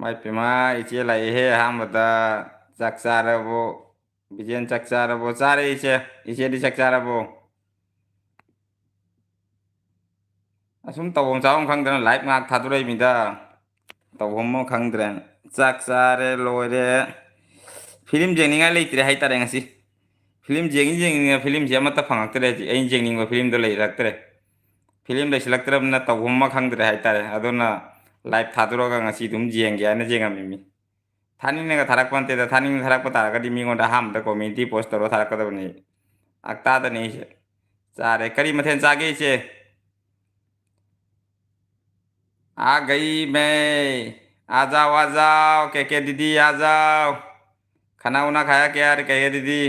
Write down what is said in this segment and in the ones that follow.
ꯃꯥꯏ ꯄꯦꯃ ꯏꯆꯦ ꯂꯥꯛꯏꯍꯦ ꯑꯍꯥꯟꯕꯗ ꯆꯥꯛ ꯆꯥꯔꯕꯣ ꯕꯤꯖꯦꯟ ꯆꯥꯛ ꯆꯥꯔꯕꯣ ꯆꯥꯔꯦ ꯏꯆꯦꯗꯤ ꯆꯥꯛ ꯆꯥꯔꯕꯣ ꯑꯁꯨꯝ ꯇꯧꯐꯝ ꯆꯥꯐꯝ ꯈꯪꯗꯅ ꯂꯥꯏꯞ ꯉꯥꯏꯍꯥꯛ ꯊꯥꯗꯣꯔꯛꯏ ꯃꯤꯗ ꯇꯧꯐꯝ ꯑꯃ ꯈꯪꯗ꯭ꯔꯦ ꯆꯥꯛ ꯆꯥꯔꯦ ꯂꯣꯏꯔꯦ ꯐꯤꯂꯝ ꯌꯦꯡꯅꯤꯡꯉꯥꯏ ꯂꯩꯇ꯭ꯔꯦ ꯍꯥꯏꯇꯥꯔꯦ ꯉꯁꯤ ꯐꯤꯂꯝ ꯌꯦꯡꯅꯤꯡꯉ ꯐꯤꯂꯝꯁꯦ ꯑꯃꯠꯇ ꯐꯪꯉꯛꯇ꯭ꯔꯦ ꯍꯧꯖꯤꯛ ꯑꯩꯅ ꯌꯦꯡꯅꯤꯡꯕ ꯐꯤꯂꯝꯗꯣ ꯂꯩꯔꯛꯇ꯭ꯔꯦ ꯐꯤꯂꯝ ꯂꯩꯁꯤꯜꯂꯛꯇ꯭ꯔꯕꯅ ꯇꯧꯐꯝ ꯑꯃ ꯈꯪꯗ꯭ꯔꯦ ꯍꯥꯏꯇꯥꯔꯦ ꯑꯗꯨꯅ ꯂꯥꯏꯚ ꯊꯥꯗꯣꯔꯛꯑꯒ ꯉꯁꯤ ꯑꯗꯨꯝ ꯌꯦꯡꯒꯦ ꯍꯥꯏꯅ ꯌꯦꯡꯉꯝꯃꯤꯃꯤ ꯊꯥꯅꯤꯡꯅꯒ ꯊꯥꯔꯛꯄ ꯅꯠꯇꯦꯗ ꯊꯥꯅꯤꯡꯅ ꯊꯥꯔꯛꯄ ꯇꯥꯔꯒꯗꯤ ꯃꯤꯉꯣꯟꯗ ꯑꯍꯥꯟꯕꯗ ꯀꯣꯃꯦꯟꯇꯤ ꯄꯣꯁ ꯇꯧꯔꯒ ꯊꯥꯔꯛꯀꯗꯕꯅꯤ ꯑꯛꯇꯥꯗꯅꯤ ꯑꯩꯁꯦ ꯆꯥꯔꯦ ꯀꯔꯤ ꯃꯊꯦꯜ चागे इसे आ गई मैं आ जाओ आ जाओ के दीदी आ जाओ खाना उना खाया क्या यार के दीदी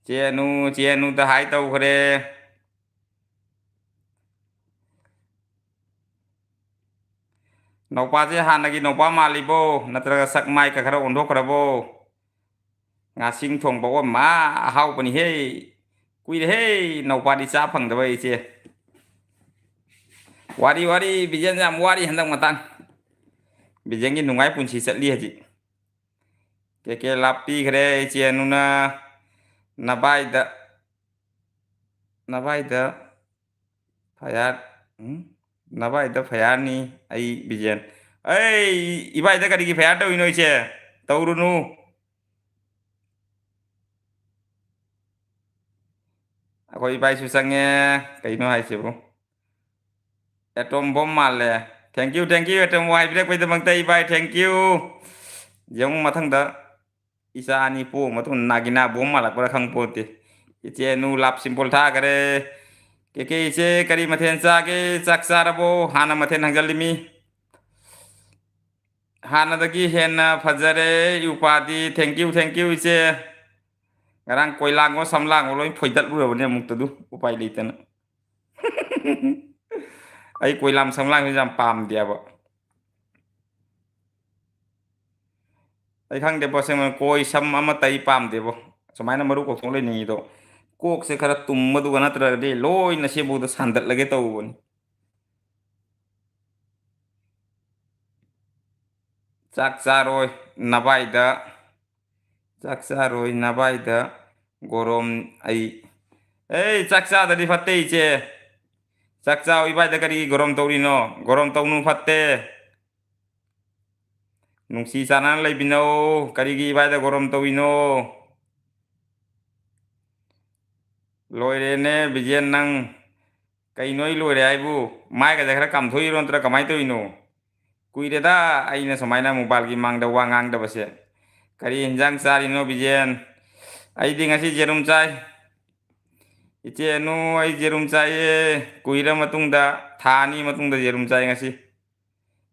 चेनू तो हाई तौखरे नौपासे हानगी नौपा मालिबो नत्रगा सक माई का खरा ओंधोखरबो ngasing thong bawa ma hau pani he kui he नौपादी चा फंगदबा इसे वारी वारी बिजन जाम वारी हंदक मतंग बिजंगी नुंगाई पुंसी चटली हजी के लापी खरे इचे नुना नबाइदा नबाइदा फयार नबाइदा फयारनी आई बिजन ऐ इबाइदा करी फयार तौइनो इचे तौरुनु अखोई बाइसु संगे कइनो हाइसेबो एटम बम माले थैंक यू एटम वाई ब्रेक पे दमंगता इबाई थैंक यू जंग मथंगदा इसा आनी पो मतुन नागिना बम मालक पर खंग पोते इचे नु लाप सिंपल था करे के इचे करी मथेन चागे चाक चारबो हाना मथेन हंगलिमी हानादगी हेना फजरे उपादी थैंक यू इचे ngarang koilango samlango loi foidat lurabane amuktadu upai leitana ai koilam samlang jam pam diaba ai khang de boseng koi sam ama tai pam debo sumaina maru ko thong le ni do kok se khara tum madu gana tra de loi na se bu da sandat lage tawboni chak charoi nabaida chak charoi nabaida gorom ai ei chak cha da di fatte iche chak cha ibaida kari gorom tawrino gorom tawnu fatte nungsi sanan leibino karigi ibaida gorom tawino loirene bijen nang kainoi loire aibu mai ga khara kam thoi ron tra kamai tawino kuireda aina somaina mobile gi mangda wangang da base kari hinjang charino bijen ai ding asi jerum chai iche nu ai jerum chai kuira matungda thani matungda jerum chai ngasi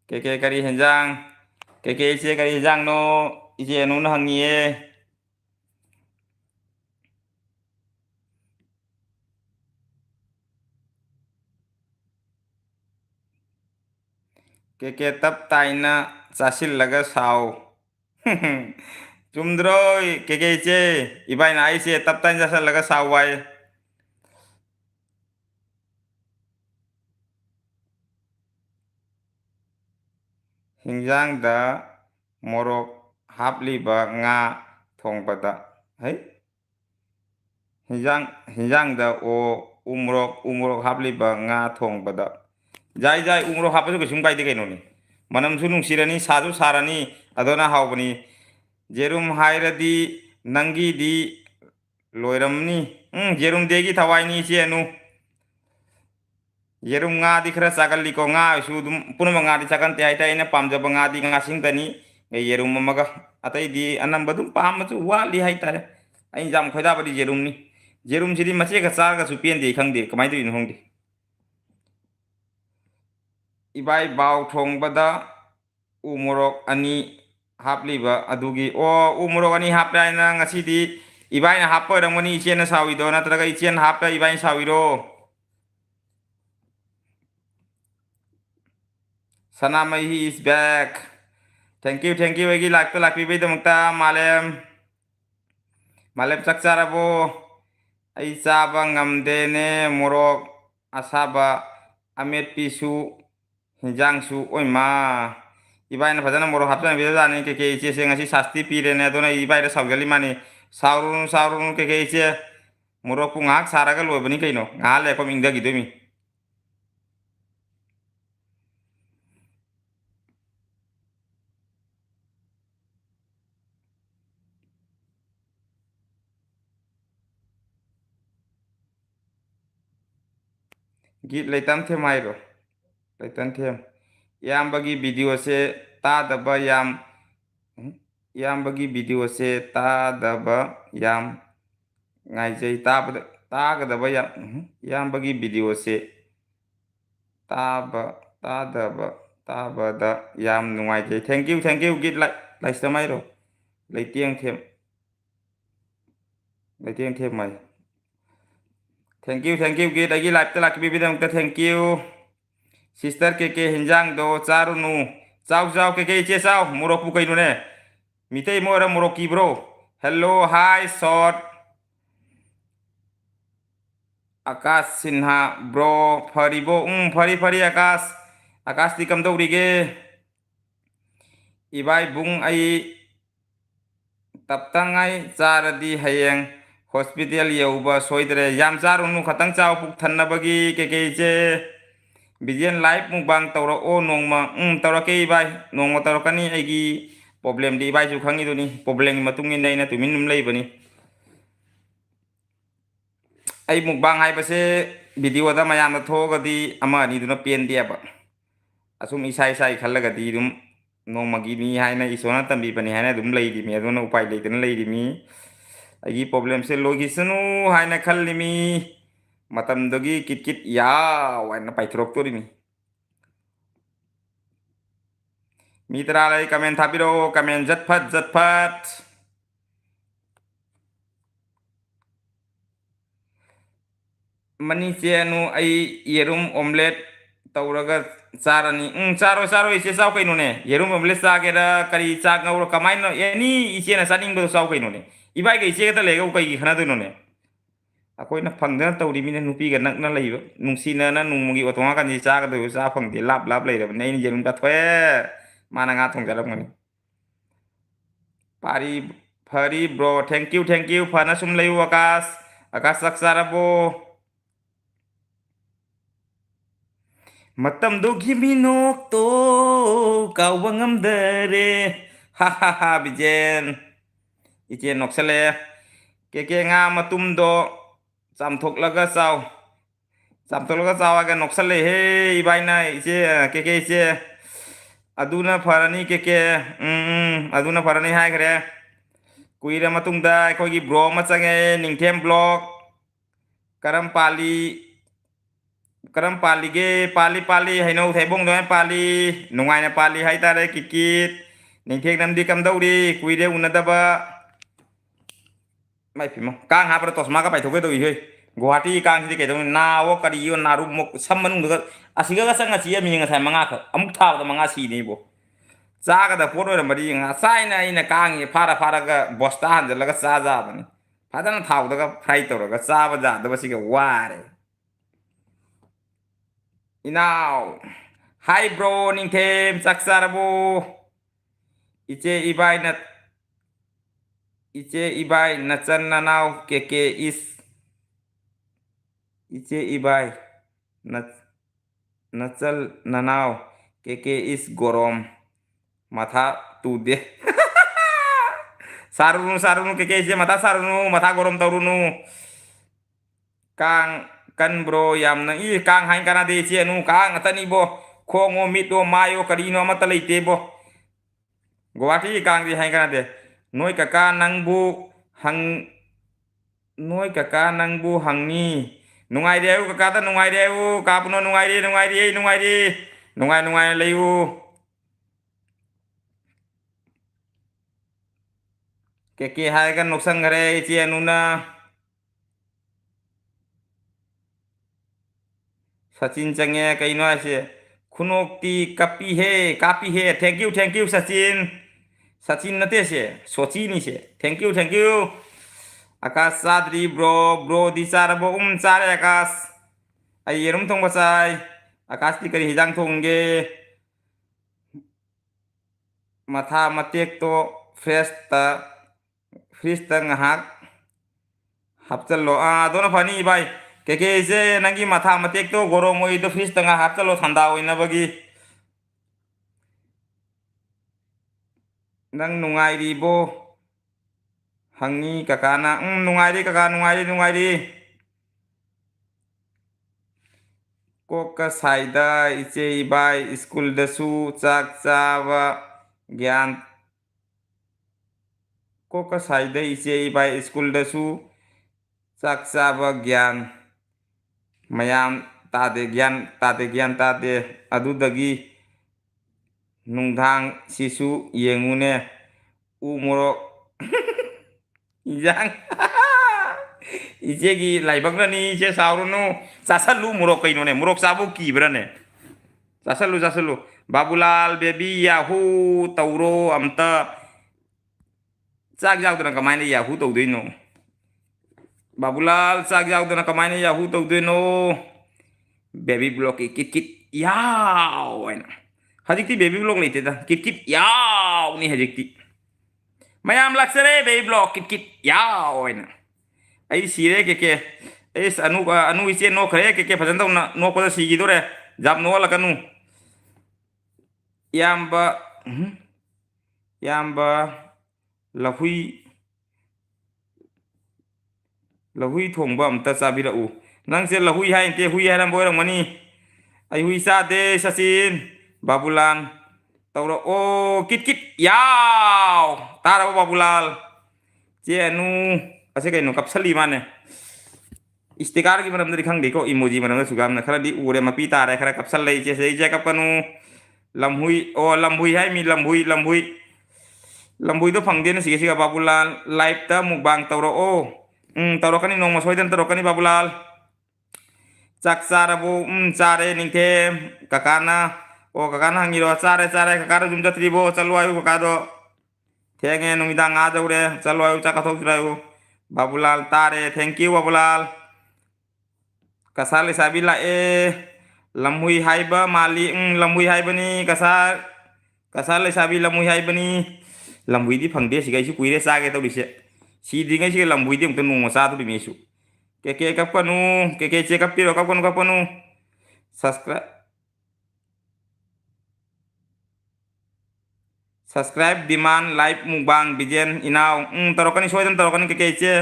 ke kari hinjang ke iche kari hinjang no iche nu na hangiye के तब ताइना चासिल लगा साव चुमद्रोय के इचे इबाई ना इचे तब ताइन जैसा लगा Sao Y हिंजांग दा मोरक हापलीबा nga थोंगबदा है हिंजांग दा ओ उमरक हापलीबा nga थोंगबदा जाय जाय उमरक हापसु कसुम कायदे कैनोनी मनमसु नुंसिरनी साजु सारानी अदोना हावबनी जेरुम हायरदी नंगी दी लोयरमनी जेरुम देगी थवाइनी चेनु जेरुम nga di khara chagalli ko nga su dum punama nga di chakan te haita ina pamjaba nga di nga singtani ngai yerum mamaga atai di anam badum pamachu wali haitare ai jam khoida badi jerum sidi mache ka char ga su pien de khangde kamai du in hongde ibai baw thong bada umorok ani hapliba adugi o umorok ani hapla ina ngasi di ibai na happo ramani ichen sawi do na traga ichen hapla ibai sawi ro Sanamahi is back. Thank you. Egi lak pibai damukta malem sakcharabo ai chaba ngamdene morok asaba amet pisu hinjang su oima 이바이는 파자나 모로 합산 비자니 케케 이제 생아시 사스티 피레네 도나 이바이를 사우ገል리 마니 사우룬 케케 이제 모로 뿡악 사라가 로이버니 케이노 알레 컴 인다 기도미 git leitam the mairo leitam the yam bagi video se ta daba yam bagi video se ta daba yam ngai jai ta ga daba yam bagi video se ta daba da yam nungai jai thank you git lai samai ro lai tiang thêm mày thank you git agi live ta lak bi bidang ta thank you sister ke hinjang do charu nu chau ke che sao murok pu kai nu ne mitei mo ra murok ki bro hello hi short Akash Sinha bro pharibo phari Akash ti kam dori ge ibai bung ai taptangai charadi hayeng hospital yauba soidre yam charunu khatang chau puk thanna bagi ke che bijen live mukbang tawra o nongma tawra ke ibai nongma tawra kani aigi problem di ibai ju khangi duni problem matung in na tumin num lei bani ai mukbang hai base video da mayam na thoga di ama ni duna pen dia ba asum isai khallaga di dum nongma gi ni hai na isona tambi bani hai na dum lei di me duna upai lei tan lei di mi ai problem se logi sunu hai na khalli mi matam dogi kit ya wa na pai throk to mi mitra lai comment thapiro comment jat phat mani chenu ai yerum omelette tawraga charani charo ise saw kaino ne yerum omelette sagera kari chak ngawro kamaino yani ise na saning do saw kaino ne ibai ge ise ta lega kai khana do ne akoi na phangda tawri mi ne nupi ga nak na leiba nungsina na nungmugi otonga kan ji cha ga do sa phangde lap leira ne ni yerum ka thwe mana nga thong jaram ngani phari bro thank you phana sum leiu akas saksarabo matam do giminok to kawangam dare ha bijen ijen noksale ke nga matum do samthok laga saw aga noksale he ibaina ise ke ise aduna farani ke aduna farani hai kare kuira matung da koi gi bro ma change ningthem blog karam pali ge pali haino thaibong do pali nungai na pali hai tare kikit ningthek namdi kam dauri kuire unadaba mai phimo kang ha pra tosma ka pai thoke do he guwahati kang si ke do na wo kari yo naru mok sammanung do asiga ga sanga chi mi nga sai manga ka amuk thaw da manga si ni bo chaga da poro ra mari nga sai na ina kang phara ga bosta han la ga cha bani phadana thaw da ga fry to ga cha ba ja da ba si ga ware inaw hi bro ningthem saksarabo iche ibai na chan nanaw ke is iche ibai na chal nanaw ke is gorom matha tude sarunu ke ise matha sarunu matha gorom taurunu kang kan bro yam na i kang hain kana de che nu kang atani bo khongo mito mayo karino mata leite bo guwahati kang di hain kana de noi kaka nang bu hangni nungai deu kaka ta nungai deu kapuno nungai leiu ke hai kan noksang gare che nuna Sachin change kaino ase khunokti kapi he thank you Sachin nate se sochi ni se thank you Akash sadri bro di sarabo sare Akash ai yerum thong basai Akash ti kari hijang thong ge ꯃꯊꯥ ꯃꯇꯦꯛꯇꯣ ꯐ꯭ꯔꯤꯖꯇ ꯉꯥꯏꯍꯥꯛ ꯍꯥꯞꯆꯜꯂꯣ ꯑꯗꯨꯅ ꯐꯅꯤ ꯚꯥꯏ ꯀꯩꯀꯩꯁꯦ ꯅꯪꯒꯤ ꯃꯊꯥ ꯃꯇꯦꯛꯇꯣ ꯒꯣꯔꯣ ꯃꯣꯏꯗꯣ ꯐ꯭ꯔꯤꯖꯇ ꯉꯥꯏꯍꯥꯛ ꯍꯥꯞꯆꯜꯂꯣ ꯊꯟꯗꯥ ꯑꯣꯏꯅꯕꯒꯤ ꯅꯪ ꯅꯨꯡꯉꯥꯏꯔꯤꯕꯣ ꯍꯪꯉꯤ ꯀꯀꯥꯅ ꯅꯨꯡꯉꯥꯏꯔꯤ ꯀꯀꯥ ꯅꯨꯡꯉꯥꯏꯔꯤ ꯀꯣꯛꯀ ꯁꯥꯏꯗ ꯏꯆꯦ ꯏꯕꯥꯏ ꯁ꯭ꯀꯨꯜꯗꯁꯨ ꯆꯥꯛ ꯆꯥꯕ ꯒ꯭ꯌꯥꯟ ꯀꯣꯛꯀ ꯁꯥꯏꯗ ꯏꯆꯦ ꯏꯕꯥꯏ ꯁ꯭ꯀꯨꯜꯗꯁꯨ ꯆꯥꯛ ꯆꯥꯕ ꯒ꯭ꯌꯥꯟ ꯃꯌꯥꯝ ꯒ꯭ꯌꯥꯟ ꯇꯥꯗꯦ ꯑꯗꯨꯗꯒꯤ ꯅꯨꯡꯗꯥꯡꯁꯤꯁꯨ ꯌꯦꯡꯉꯨꯅꯦ ꯎ ꯃꯣꯔꯣꯛ ꯏꯟꯖꯥꯡ ꯏꯆꯦꯒꯤ ꯂꯥꯏꯕꯛꯅꯅꯤ ꯏꯆꯦ ꯁꯥꯎꯔꯨꯅꯨ ꯆꯥꯁꯜꯂꯨ ꯃꯣꯔꯣꯛ ꯀꯩꯅꯣꯅꯦ ꯃꯣꯔꯣꯛ ꯆꯥꯕꯨ ꯀꯤꯕ꯭ꯔꯅꯦ ꯆꯥꯁꯜꯂꯨ ꯕꯥꯕꯨꯂꯥꯜ ꯕꯦꯕꯤ ꯌꯥꯍꯨ ꯇꯧꯔꯣ ꯑꯝꯇ ꯆꯥꯛ ꯌꯥꯎꯗꯅ ꯀꯃꯥꯏꯅ ꯌꯥꯍꯨ ꯇꯧꯗꯣꯏꯅꯣ ꯕꯥꯕꯨꯂꯥꯜ ꯆꯥꯛ ꯌꯥꯎꯗꯅ ꯀꯃꯥꯏꯅ ꯌꯥꯍꯨ ꯇꯧꯗꯣꯏꯅꯣ ꯕꯦꯕꯤ ꯕ꯭ꯂꯣꯛꯀꯤ ꯀꯤꯠ ꯀꯤꯠ ꯌꯥꯎ ꯍꯥꯏꯅ ꯍꯧꯖꯤꯛꯇꯤ ꯕꯦꯕꯤ ꯕ꯭ꯂꯣꯛ ꯂꯩꯇꯦꯗ ꯀꯤꯠ ꯀꯤꯠ ꯌꯥꯎꯅꯤ ꯍꯧꯖꯤꯛꯇꯤ ꯃꯌꯥꯝ ꯂꯥꯛꯆꯔꯦ ꯕꯦꯕꯤ ꯕ꯭ꯂꯣꯛ ꯀꯤꯠ ꯀꯤꯠ ꯌꯥꯎ ꯍꯥꯏꯅ ꯑꯩ ꯁꯤꯔꯦ ꯀꯦꯀꯦ ꯑꯩꯁ ꯑꯅꯨ ꯏꯆꯦ ꯅꯣꯛꯈ꯭ꯔꯦ ꯀꯦꯀꯦ ꯐꯖꯅ ꯇꯧꯅ ꯅꯣꯛꯄꯗ ꯁꯤꯈꯤꯗꯣꯔꯦ ꯖꯥꯞ ꯅꯣꯛꯍꯜꯂꯛꯀꯅꯨ ꯏꯌꯥꯝꯕ ꯂꯍꯨꯏ ꯊꯣꯡꯕ ꯑꯝꯇ ꯆꯥꯕꯤꯔꯛꯎ ꯅꯪꯁꯦ ꯂꯍꯨꯏ ꯍꯥꯏꯅꯇꯦ ꯍꯨꯏ ꯍꯥꯏꯔꯝꯕ ꯑꯣꯏꯔꯝꯒꯅꯤ ꯑꯩ ꯍꯨꯏ ꯆꯥꯗꯦ ꯁꯆꯤꯟ ꯕꯥꯕꯨꯂꯥꯜ ꯇꯧꯔꯛꯑꯣ ꯀꯤꯠ ꯀꯤꯠ ꯌꯥꯎ ꯇꯥꯔꯕ ꯕꯥꯕꯨꯂꯥꯜ ꯆꯦ ꯑꯅꯨ ꯑꯁꯤ ꯀꯩꯅꯣ ꯀꯞꯁꯜꯂꯤ ꯃꯥꯅꯦ ꯏꯁꯇꯤꯀꯥꯔꯒꯤ ꯃꯔꯝꯗꯗꯤ ꯈꯪꯗꯦꯀꯣ ꯏꯃꯣꯖꯤ ꯃꯔꯝꯗꯁꯨ ꯌꯥꯝꯅ ꯈꯔꯗꯤ ꯎꯔꯦ ꯃꯄꯤ ꯇꯥꯔꯦ ꯈꯔ ꯀꯞꯁꯜꯂꯦ ꯏꯆꯦ ꯀꯞꯀꯅꯨ ꯂꯝꯍꯨꯏ ꯂꯝꯍꯨꯏ ꯍꯥꯏꯃꯤ ꯂꯝꯍꯨꯏꯗꯣ ꯐꯪꯗꯦꯅ ꯁꯤꯒ ꯕꯥꯕꯨꯂꯥꯜ ꯂꯥꯏꯞꯇ ꯃꯨꯛꯕꯥꯡ ꯇꯧꯔꯛꯑꯣ ꯇꯧꯔꯛꯀꯅꯤ ꯅꯣꯡꯃ ꯁꯣꯏꯗꯅ ꯇꯧꯔꯛꯀꯅꯤ ꯕꯥꯕꯨꯂꯥꯜ ꯆꯥꯛ ꯆꯥꯔꯕꯣ ꯆꯥꯔꯦ ꯅꯤꯡꯊꯦꯝ ꯀꯀꯥꯅ ꯀꯀꯥꯅ ꯍꯪꯉꯤꯔꯣ ꯆꯥꯔꯦ ꯀꯀꯥꯗꯣ ꯌꯨꯝ ꯆꯠꯇ꯭ꯔꯤꯕꯣ ꯆꯠꯂꯨ ꯍꯥꯏꯌꯨ ꯀꯀꯥꯗꯣ ꯊꯦꯡꯉꯦ ꯅꯨꯃꯤꯗꯥꯡ ꯉꯥꯗꯧꯔꯦ ꯆꯠꯂꯨ ꯍꯥꯏꯌꯨ ꯆꯥꯛ ꯀꯊꯣꯛꯁꯤꯔꯣ ꯍꯥꯏꯌꯨ ꯕꯥꯕꯨꯂꯥꯜ ꯇꯥꯔꯦ ꯊꯦꯡꯀ꯭ꯌꯨ ꯕꯥꯕꯨꯂꯥꯜ ꯀꯁꯥ ꯂꯩꯁꯥꯕꯤ ꯂꯥꯛꯑꯦ ꯂꯝꯍꯨꯏ ꯍꯥꯏꯕ ꯃꯥꯜꯂꯤ ꯂꯝꯍꯨꯏ ꯍꯥꯏꯕꯅꯤ ꯀꯁꯥ ꯂꯩꯁꯥꯕꯤ ꯂꯝꯍꯨꯏ ꯍꯥꯏꯕꯅꯤ ꯂꯝꯍꯨꯏꯗꯤ ꯐꯪꯗꯦ ꯁꯤꯒꯩꯁꯨ ꯀꯨꯏꯔꯦ ꯆꯥꯒꯦ ꯇꯧꯔꯤꯁꯦ ꯁꯤꯗ꯭ꯔꯤꯉꯩꯁꯤꯒ ꯂꯝꯍꯨꯏꯗꯤ ꯑꯃꯨꯛꯇ ꯅꯣꯡꯃ ꯆꯥꯗꯣꯔꯤꯃꯤ ꯑꯩꯁꯨ ꯀꯦꯀꯦ ꯀꯞꯀꯅꯨ ꯀꯦꯀꯦ ꯆꯦ ꯀꯞꯄꯤꯔꯣ ꯀꯞꯀꯅꯨ ꯁꯕꯁꯀ꯭ꯔꯥꯏꯞ ꯗꯤꯃꯥꯟ ꯂꯥꯏভ ꯃꯨꯛꯕꯥꯡ ꯕꯤꯖꯦꯟ ꯏꯅꯥꯎ ꯇꯧꯔꯛꯀꯅꯤ ꯁꯣꯏꯗꯅ ꯇꯧꯔꯛꯀꯅꯤ ꯀꯦꯀꯦ ꯏꯆꯦ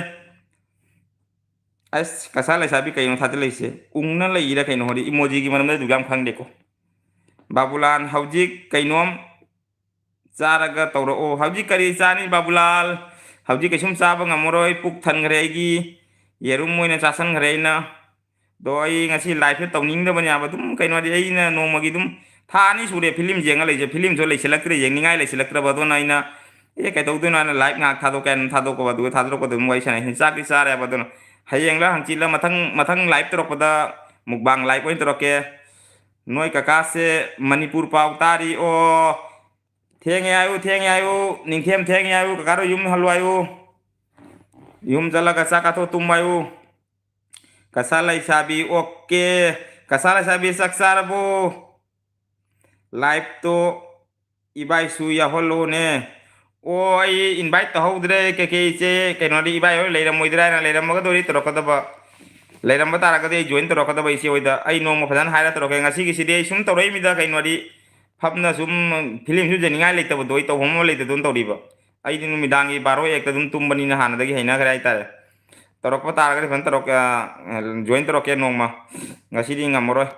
ꯑꯁ ꯀꯁꯥ ꯂꯩꯁꯥꯕꯤ ꯀꯩꯅꯣ ꯊꯥꯖꯤꯜꯂꯛꯏꯁꯦ ꯎꯪꯅ ꯂꯩꯔꯤꯔꯥ ꯀꯩꯅꯣ ꯍꯣꯔꯦ ꯏꯃꯣꯖꯤꯒꯤ ꯃꯔꯝꯗ ꯑꯗꯨꯛ ꯌꯥꯝ ꯈꯪꯗꯦꯀꯣ ꯕꯥꯕꯨꯂꯥꯜ ꯍꯧꯖꯤꯛ ꯀꯩꯅꯣꯝ ꯆꯥꯔꯒ ꯇꯧꯔꯛꯑꯣ ꯍꯧꯖꯤꯛ ꯀꯔꯤ ꯆꯥꯅꯤ ꯕꯥꯕꯨꯂꯥꯜ ꯍꯧꯖꯤꯛ ꯀꯩꯁꯨꯝ ꯆꯥꯕ ꯉꯝꯃꯔꯣꯏ ꯄꯨꯛ ꯊꯟꯈ꯭ꯔꯦ ꯑꯩꯒꯤ ꯌꯦꯔꯨꯝ ꯑꯣꯏꯅ ꯆꯥꯁꯟꯈ꯭ꯔꯦ ꯑꯗꯣ ꯑꯩ ꯉꯁꯤ ꯂꯥꯏꯐꯁꯦ ꯇꯧꯅꯤꯡꯗꯕꯅꯦꯕ ꯑꯗꯨꯝ ꯀꯩꯅꯣꯗꯤ ꯑꯩꯅ ꯅꯣꯡꯃꯒꯤ ꯑꯗꯨꯝ ꯊꯥ 2 ꯁꯨꯔꯦ ꯐꯤꯂꯝ ꯌꯦꯡꯉ ꯂꯩꯁꯦ ꯐꯤꯂꯝꯁꯨ ꯂꯩꯁꯤꯜꯂꯛꯇ꯭ꯔꯦ ꯌꯦꯡꯅꯤꯡꯉꯥꯏ ꯂꯩꯁꯤꯜꯂꯛꯇ꯭ꯔꯕ ꯑꯗꯨꯅ ꯑꯩꯅ ꯀꯩꯗꯧꯗꯣꯏꯅꯣ ꯍꯥꯏꯅ ꯂꯥꯏꯚ ꯉꯥꯏꯍꯥꯛ ꯊꯥꯗꯣꯛꯀꯦ ꯍꯥꯏꯅ ꯊꯥꯗꯣꯛꯄ ꯑꯗꯨꯒ ꯊꯥꯗꯣꯛꯄꯗ ꯑꯗꯨꯝ ꯋꯥꯔꯤ ꯁꯥꯟꯅꯩ ꯆꯥꯛꯇꯤ ꯆꯥꯔꯦꯕ ꯑꯗꯨꯅ ꯍꯌꯦꯡꯂ ꯍꯪꯆꯤꯠꯂ ꯃꯊꯪ ꯂꯥꯏꯚ ꯇꯧꯔꯛꯄꯗ ꯃꯨꯛꯕꯥꯡ ꯂꯥꯏꯚ ꯑꯣꯏꯅ ꯇꯧꯔꯛꯀꯦ ꯅꯣꯏ ꯀꯀꯥꯁꯦ ꯃꯅꯤꯄꯨꯔ ꯄꯥꯎ ꯇꯥꯔꯤ ꯊꯦꯡꯉꯦ ꯍꯥꯏꯌꯨ ꯅꯤꯡꯊꯦꯝ ꯊꯦꯡꯉꯦ ꯍꯥꯏꯌꯨ ꯀꯀꯥꯗꯣ ꯌꯨꯝ ꯍꯜꯂꯨ ꯍꯥꯏꯌꯨ ꯌꯨꯝ ꯆꯠꯂꯒ ꯆꯥꯛ ꯀꯥꯊꯣꯛ ꯇꯨꯝꯃꯨ ꯍꯥꯏꯌꯨ ꯀꯁꯥ ꯂꯩꯁꯥꯕꯤ ꯑꯣꯀꯦ ꯀꯁꯥ ꯂꯩꯁꯥꯕꯤ ꯆꯥꯛ ꯆꯥꯔꯕꯣ ꯂꯥꯏꯚꯇꯣ ꯏꯕꯥꯏꯁꯨ ꯌꯥꯎꯍꯜꯂꯣꯅꯦ ꯑꯩ ꯏꯟꯚꯥꯏꯠ ꯇꯧꯍꯧꯗ꯭ꯔꯦ ꯀꯩꯀꯩ ꯏꯆꯦ ꯀꯩꯅꯣꯗꯤ ꯏꯕꯥꯏ ꯍꯣꯏ ꯂꯩꯔꯝꯃꯣꯏꯗ꯭ꯔꯥ ꯍꯥꯏꯅ ꯂꯩꯔꯝꯃꯒꯗꯣꯏꯗꯤ ꯇꯧꯔꯛꯀꯗꯕ ꯂꯩꯔꯝꯕ ꯇꯥꯔꯒꯗꯤ ꯑꯩ ꯖꯣꯏꯟ ꯇꯧꯔꯛꯀꯗꯕ ꯏꯆꯦ ꯍꯣꯏꯗ ꯑꯩ ꯅꯣꯡꯃ ꯐꯖꯅ ꯍꯥꯏꯔ ꯇꯧꯔꯛꯀꯦ ꯉꯁꯤꯒꯤꯁꯤꯗꯤ ꯑꯩ ꯁꯨꯝ ꯇꯧꯔꯛꯏꯃꯤꯗ ꯀꯩꯅꯣꯗꯤ ꯐꯞꯅ ꯁꯨꯝ ꯐꯤꯂꯝꯁꯨ ꯌꯦꯡꯅꯤꯡꯉꯥꯏ ꯂꯩꯇꯕꯗꯣ ꯑꯩ ꯇꯧꯐꯝ ꯑꯃ ꯂꯩꯇꯗꯅ ꯇꯧꯔꯤꯕ ꯑꯩꯗꯤ ꯅꯨꯃꯤꯗꯥꯡꯒꯤ 12 ꯑꯗꯨꯝ ꯇꯨꯝꯕꯅꯤꯅ ꯍꯥꯟꯅꯗꯒꯤ ꯍꯩꯅꯈ꯭ꯔꯦ ꯍꯥꯏꯇꯥꯔꯦ ꯇꯧꯔꯛꯄ ꯇꯥꯔꯒꯗꯤ ꯐꯖꯅ ꯇꯧꯔꯛꯀꯦ ꯖꯣꯏꯟ ꯇꯧꯔꯛꯀꯦ ꯅꯣꯡꯃ ꯉꯁꯤꯗꯤ ꯉꯝꯃꯔꯣꯏ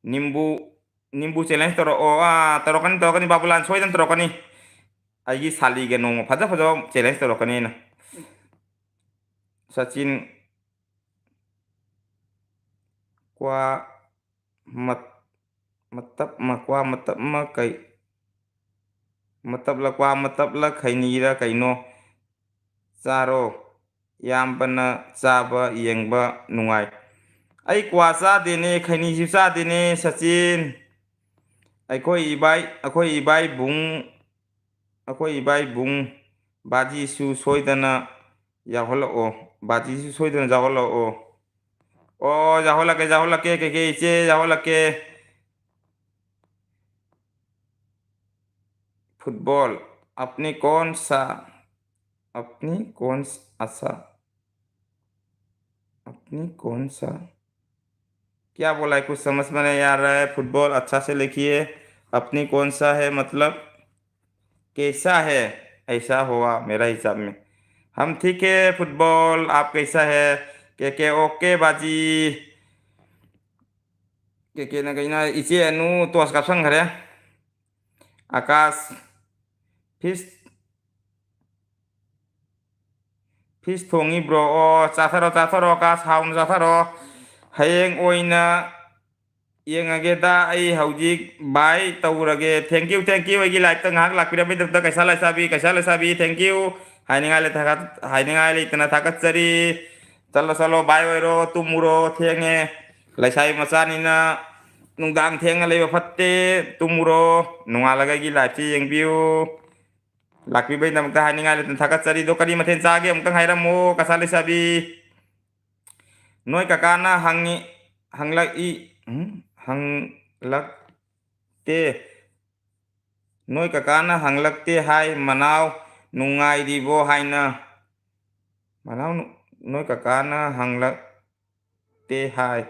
ꯅꯤꯝꯕꯨ ꯆꯦꯂꯦꯟꯖ ꯇꯧꯔꯛꯑꯣ ꯇꯧꯔꯛꯀꯅꯤ ꯕꯥꯕꯨꯂꯥꯜ ꯁꯣꯏꯗꯅ ꯇꯧꯔꯛꯀꯅꯤ ꯑꯩꯒꯤ ꯁꯥꯂꯤꯒ ꯅꯣꯡꯃ ꯐꯖꯕ ꯆꯦꯂꯦꯟꯖ ꯇꯧꯔꯛꯀꯅꯤ ꯑꯩꯅ ꯁꯆꯤꯟ ꯀ꯭ꯋꯥ ꯃꯇꯞ ꯀꯩ ꯃꯇꯞꯂ ꯈꯩꯅꯤꯔ ꯀꯩꯅꯣ ꯆꯥꯔꯣ ꯏꯌꯥꯝꯕꯅ ꯆꯥꯕ ꯌꯦꯡꯕ ꯅꯨꯡꯉꯥꯏ ꯑꯩ ꯀ꯭ꯋꯥ ꯆꯥꯗꯦꯅꯦ ꯈꯩꯅꯤꯁꯨ ꯆꯥꯗꯦꯅꯦ ꯁꯆꯤꯟ ꯑꯩꯈꯣꯏ ꯏꯕꯥꯏꯕꯨꯡ ꯕꯥꯖꯤꯁꯨ ꯁꯣꯏꯗꯅ ꯌꯥꯎꯍꯜꯂꯛꯑꯣ ꯌꯥꯎꯍꯜꯂꯛꯀꯦ ꯀꯩꯀꯩ ꯏꯆꯦ ꯌꯥꯎꯍꯜꯂꯛꯀꯦ ꯐꯨꯠꯕꯣꯜ अपनी कौन सा अपनी कौन सा अपनी कौन सा क्या बोला है, कुछ समझ में नहीं आ रहा है। फुटबॉल अच्छा से लिखिए। अपनी कौन सा है मतलब कैसा है, ऐसा हुआ मेरा हिसाब में। हम ठीक है फुटबॉल, आप कैसा है? के ओके बाजी के ना कहीं ना इसे नु तो अस्काप संग है आकाश फिश फिश थोंगी ब्रो ओ चाथारो आकाश हाउन चाथारो हयेंग ओइना येंगेदा आई हौजिक बाय तौरगे थैंक यू अगी लाइक तंग लाखिरबे दबदा कैसा लेसाबी थैंक यू हाइनिंगाले थागत हाइनिंगाले इतना थागत चरी चलो चलो बाय ओइरो तुमुरो थेंगे लाइसाई मचानिना नुंदांग थेंगा लेबा फत्ते तुमुरो नुंगालगा गी लाइफची येंगबिउ लाखिरबे दबदा हाइनिंगाले थागत चरी दो करी मथेन चागे अमतंग हाइरमो कैसा लेसाबी नोय काकाना हंगी हंगलक ई हंगलकते नोय काकाना हंगलकते हाय मनाव नुंगाइरिबो हाइना मनाव नोय काकाना हंगलकते हाय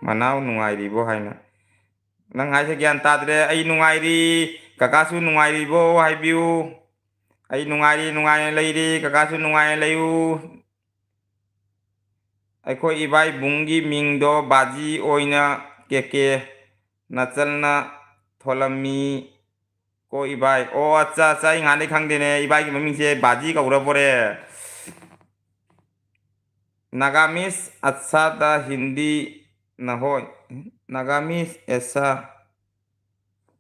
मनाव नुंगाइरिबो हाइना नंग हाइसे ज्ञान तादरे आई नुंगाइरी काकासु नुंगाइरिबो हाइबिउ आई नुंगाइरी नुंगाइने लेइरी काकासु नुंगाइने लेइउ अखोई इबाई बुंगी मिंगदो बाजी ओइना के नचलना थोलमी को इबाई ओ अच्छा अच्छा इंगाने खांगदेने इबाई की मम्मी से बाजी का उरा पोरे नागामिस अच्छा दा हिंदी न हो नागामिस ऐसा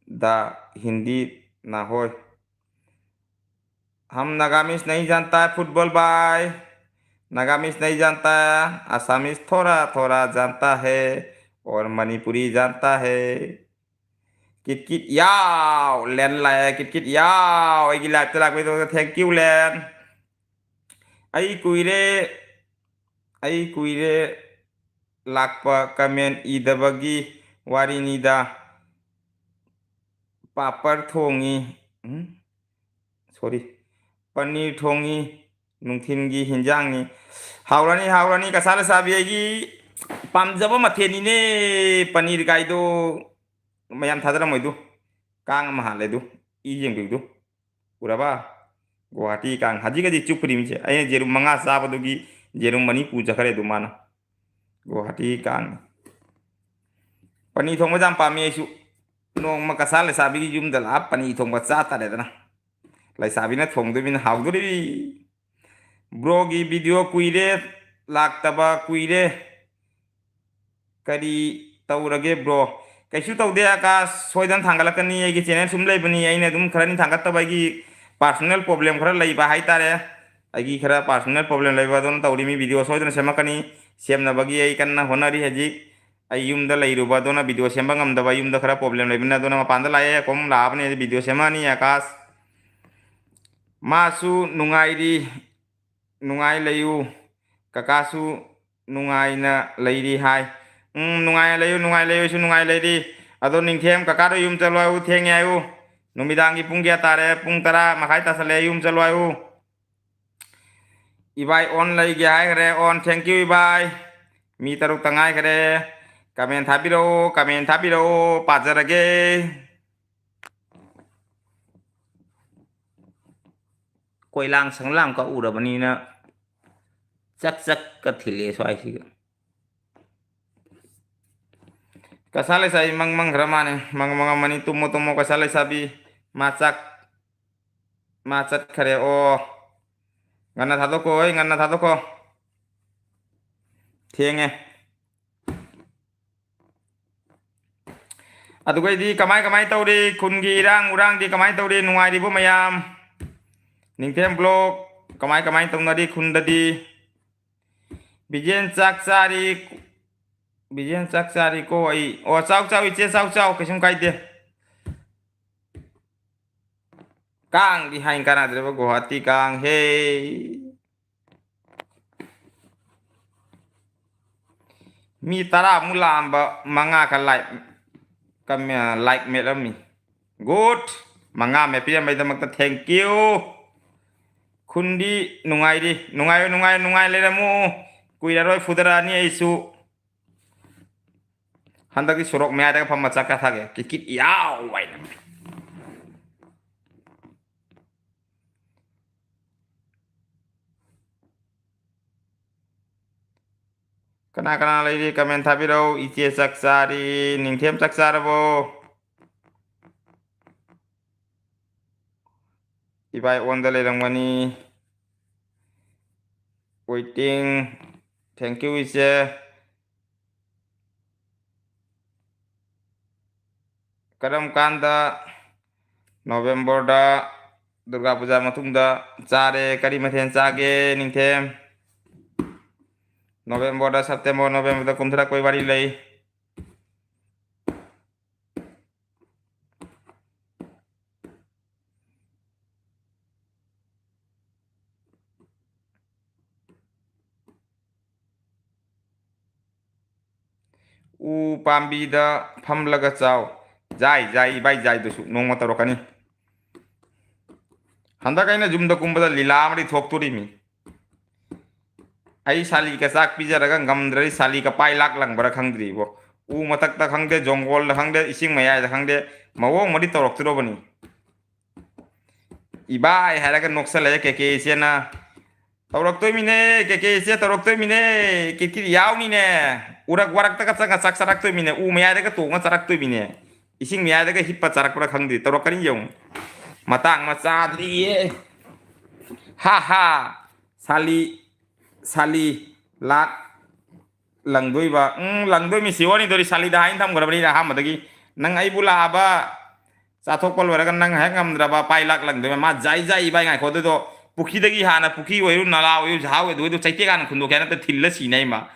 दा हिंदी न हो हम नागामिस नहीं जानता है फुटबॉल बाय नागामिस नहीं जानता है आसामिस थोड़ा थोड़ा जानता है और मणिपुरी जानता है किट किट याव लैंड लाया किट किट याव आई गिला तलाक पे तो थैंक यू लैंड आई कुइरे लाकपा कमेंट इदबगी वारिनीदा पापड़ थोंगी सॉरी पनीर थोंगी नुंथिनगी हिंजांगी हावरानी कसाला साबियगी पामजबो मथेनीने पनीर गाइदो मयाम थादरमोइदु कांग महालेदु इजेंगदु उराबा गुवाहाटी कांग हाजिगदी चुपरिमिचे अय जेरु मंगा साबदुगी जेरु मनी पूजखरे दुमाना गुवाहाटी कांग पनी थोंबा जाम पामी आइसु नोंमा कसाल लेसाबीगी युमदा ला पनी थोंबा चातारेदना लेसाबीना थोंदबिना हावदुरी ब्रोगी वीडियो कुइरे लाक्तबा कुइरे करी तौरगे ब्रो कैसु तौदे आकाश सोयदन थांगलकनी एगी चैनल सुम लेबनी आइने दुम खरानी थांगतबागी पर्सनल प्रॉब्लम खरा लैबा हाइतारे आइगी खरा पर्सनल प्रॉब्लम लैबा दोन तौरीमी वीडियो सोयदन सेमकनी सेमनबगी आई कन्ना होनारी हजी आई युमदा लैरुबा दोना वीडियो सेमबा ngamdaba युमदा खरा प्रॉब्लम लैबना दोना मपानदा लाये कोम लाबने वीडियो सेमानी आकाश मासु नुंगाइरी नुंगाइ लैयु काकासु नुंगाइना लैरी हाय नुंगाइ लैयु सु नुंगाइ लैरी अदो निंगथेम काकादो युम चलो आयु थेंगे आयु नुमिदांगी पुंग क्या तारे पुंग तरा मखाई तासले युम चलो आयु इबाई ऑन लई गया है करे ऑन थैंक यू इबाई मी तरुक तंगाई करे कमेंट थाबिरो पाजरगे कोइलांग संगलांग का उरबनीना चक चक का थिले स्वाइसिगा कसले साई मंग मंग रमाने मंग मंग मनी तुमो कसले साबी माचक खरे ओ गन्ना थादोको थेंगे अदुगैदी कमाई तौरी खुनगी इरांग उरांग दी कमाई तौरी नुंगाइरिबो मयाम निंगथेम ब्लॉग कमाई तौनरी खुंददी बिजेन चाक चारी को आई ओ चाव इचे चाव कैसुम काइदे कांग दी हाइन कानाद्रेबो गुवाहाटी कांग हे मी तरा मुलांबा मंगा का लाइक मेलमी good manga me pia mai da makta thank you kundi nungai di nungai le ramu kuira roi fudara ni aisu handaki surok me ada pham macha ka thage kikit yaw wai na kana lady comment thabiro iche saksari ningthem saksarabo ibai on the le rangmani waiting thank you iche kadam kanda November da Durga Puja matungda chare kari mathen chage ningthem November da September November da kumthra koi bari lei u pambi da phamlaga chaw jai bai jai dusu nongma tarokani handa kaina jumda kumbada lila amri thoktori mi ai sali ka sak pijaraga ngamdrai sali ka pai lak lang bara khangdri bo u matak ta khangde jongol da khangde ising maya da khangde mawong madi torok turo bani ibai haraga noksala ke sena torok toy mine ke se torok toy mine kikir yaw mine urak warak ta ka sak sarak toy mine u maya da ka to nga sarak toy mine ising maya da ka hippa sarak bara khangdri torok kani yong matang macha dri ha sali lak langdoi ba langdoi mi siwani dori sali da hain tham gorabani da ham madagi nang ai bula ba sa thok pol wara kan nang ha ngam dra ba pai lak langdoi ma jai bai ngai khodo do pukhi dagi hana pukhi oiru nala oiru jhaw e do chaite kan khundo kana ta thilla si nai ma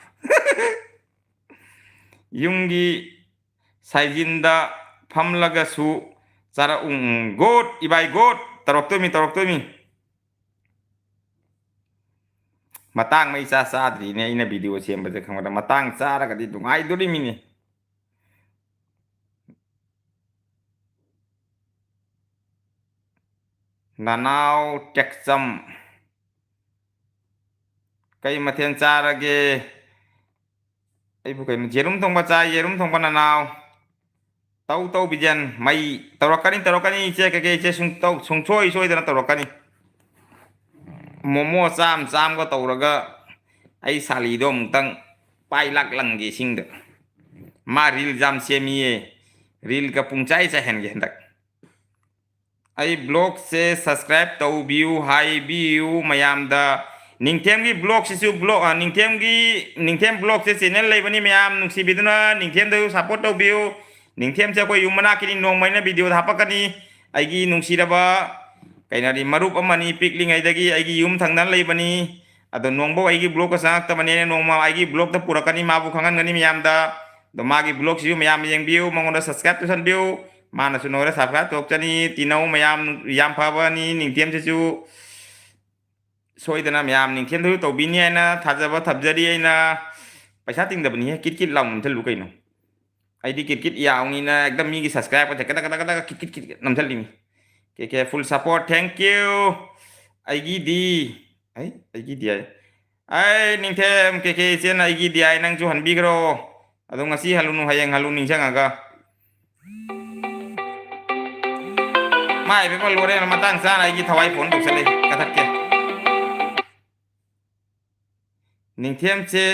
yungi saijinda phamlaga su chara got ibai got tarok to mi matang mai sa dri ne ina video sem ba khang da matang chara ga di dungai dori mi ne nanau teksam kai mathen chara ge ai bu kai jerum thong ba cha jerum thong ba nanau tau bijan mai tarokani che che sung choi da tarokani momo sam ko tauraga ai sali do mutang pai lak lang ge sing da ma reel jam semiye reel ka pungchai cha hen ge hendak ai blog se subscribe tau view high view mayam da ningthem gi blog se su blog ningthem blog se channel lai bani mayam nungsi biduna ningthem da support tau view ningthem se ko yumana kini nong mai na video thapakani ai gi nungsi da ba kainari marup amani pikling ai dagi ai gi yum thangnan lai bani ado nongbo ai gi blog ka sak ta mane nongma ai gi blog ta purakani ma bu khangan ngani mayam da do ma gi blog si mayam yeng view mangoda subscribe to san view mana su nora subscribe tok chani tinau mayam yam phawani ningthem se chu soidana mayam ningthem du to bini ai na thajaba thabjari ai na paisa ting da bani kit long thelu kaino ai di kit yaw ni na ekdam mi gi subscribe ka kada kit nam thali mi ke full support thank you ai gi di ai ningthem ke chen ai gi di ai nang chu han bi gro ado ngasi halunu hayang halu ning chang aga mai be ma lore ma tang sa ai gi thawai phone duk sale ka that ke ningthem che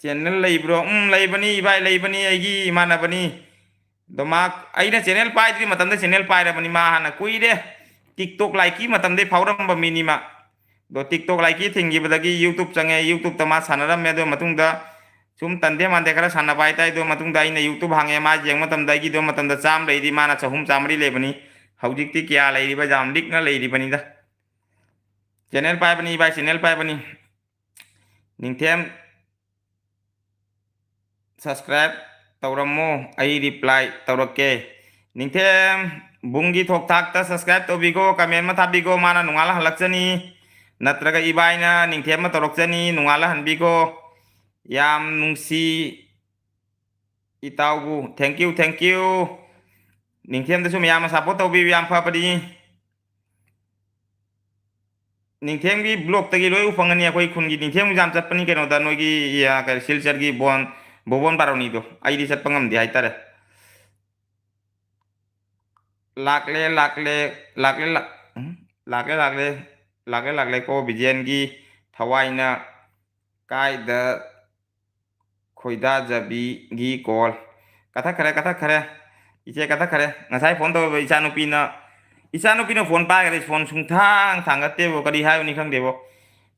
channel lai bro lai bani bai lai bani ai gi mana bani do ma ai na channel pai tri matam da channel pai ra bani ma hana kui de tiktok like ki matam de phauram ba minima do tiktok like ki thingi badagi youtube change youtube ta ma sanaram me do matung da sum tande man de kara sana pai tai do matung da ina youtube hange ma jeng matam da gi do matam da cham lai di mana chahum chamri le bani haujik ti kya lai ri ba jam dik na lai ri bani da channel pai bani bai channel pai bani ningthem subscribe tauramo ai reply taurake ningthem bungi thok thak ta subscribe to bigo comment ma thabigo mana nungala halakchani natraga ibaina ningthem ma torokchani nungala hanbigo yam nungsi itaubu thank you ꯅꯤꯡꯊꯦꯝꯗꯁꯨ ꯃꯌꯥꯝꯅ support ꯇꯧꯕꯤꯌꯨ ꯌꯥꯝ ꯐꯕꯗꯤ ꯅꯤꯡꯊꯦꯝꯒꯤ ꯕ꯭ꯂꯣꯛꯇꯒꯤ ꯂꯣꯏ ꯎꯐꯪꯒꯅꯤ ꯑꯩꯈꯣꯏ ꯈꯨꯟꯒꯤ ꯅꯤꯡꯊꯦꯝ exam ꯆꯠꯄꯅꯤ ꯀꯩꯅꯣꯗ ꯅꯣꯏꯒꯤ ꯁꯤꯜꯆꯔꯒꯤ ꯕꯣꯕꯣꯟ ꯕꯥꯔꯣꯅꯤꯗꯣ ꯑꯩꯗꯤ ꯆꯠꯄ ꯉꯝꯗꯦ ꯍꯥꯏꯇꯥꯔꯦ ꯂꯥꯛꯂꯦ ꯂꯥꯛꯂꯦ ꯂꯥꯛꯂꯦ ꯂꯥꯛꯂꯦ ꯂꯥꯛꯂꯦ ꯂꯥꯛꯂꯦ ꯂꯥꯛꯂꯦ ꯀꯣ ꯕꯤꯖꯦꯟꯒꯤ ꯊꯋꯥꯏꯅ ꯀꯥꯏꯗ ꯈꯣꯏꯗꯥꯖꯕꯤꯒꯤ ꯀꯣꯜ ꯀꯊꯛꯈꯔꯦ ꯏꯆꯦ ꯀꯊꯛꯈꯔꯦ ꯉꯁꯥꯏ ꯐꯣꯟ ꯇꯧꯔꯤꯕ ꯏꯆꯥꯅꯨꯄꯤꯅ ꯐꯣꯟ ꯄꯥꯏꯈꯔꯦ ꯐꯣꯟ ꯁꯨꯡꯊꯥꯡ ꯊꯥꯡꯒꯠꯇꯦꯕꯣ ꯀꯔꯤ ꯍꯥꯏꯕꯅꯤ ꯈꯪꯗꯦꯕꯣ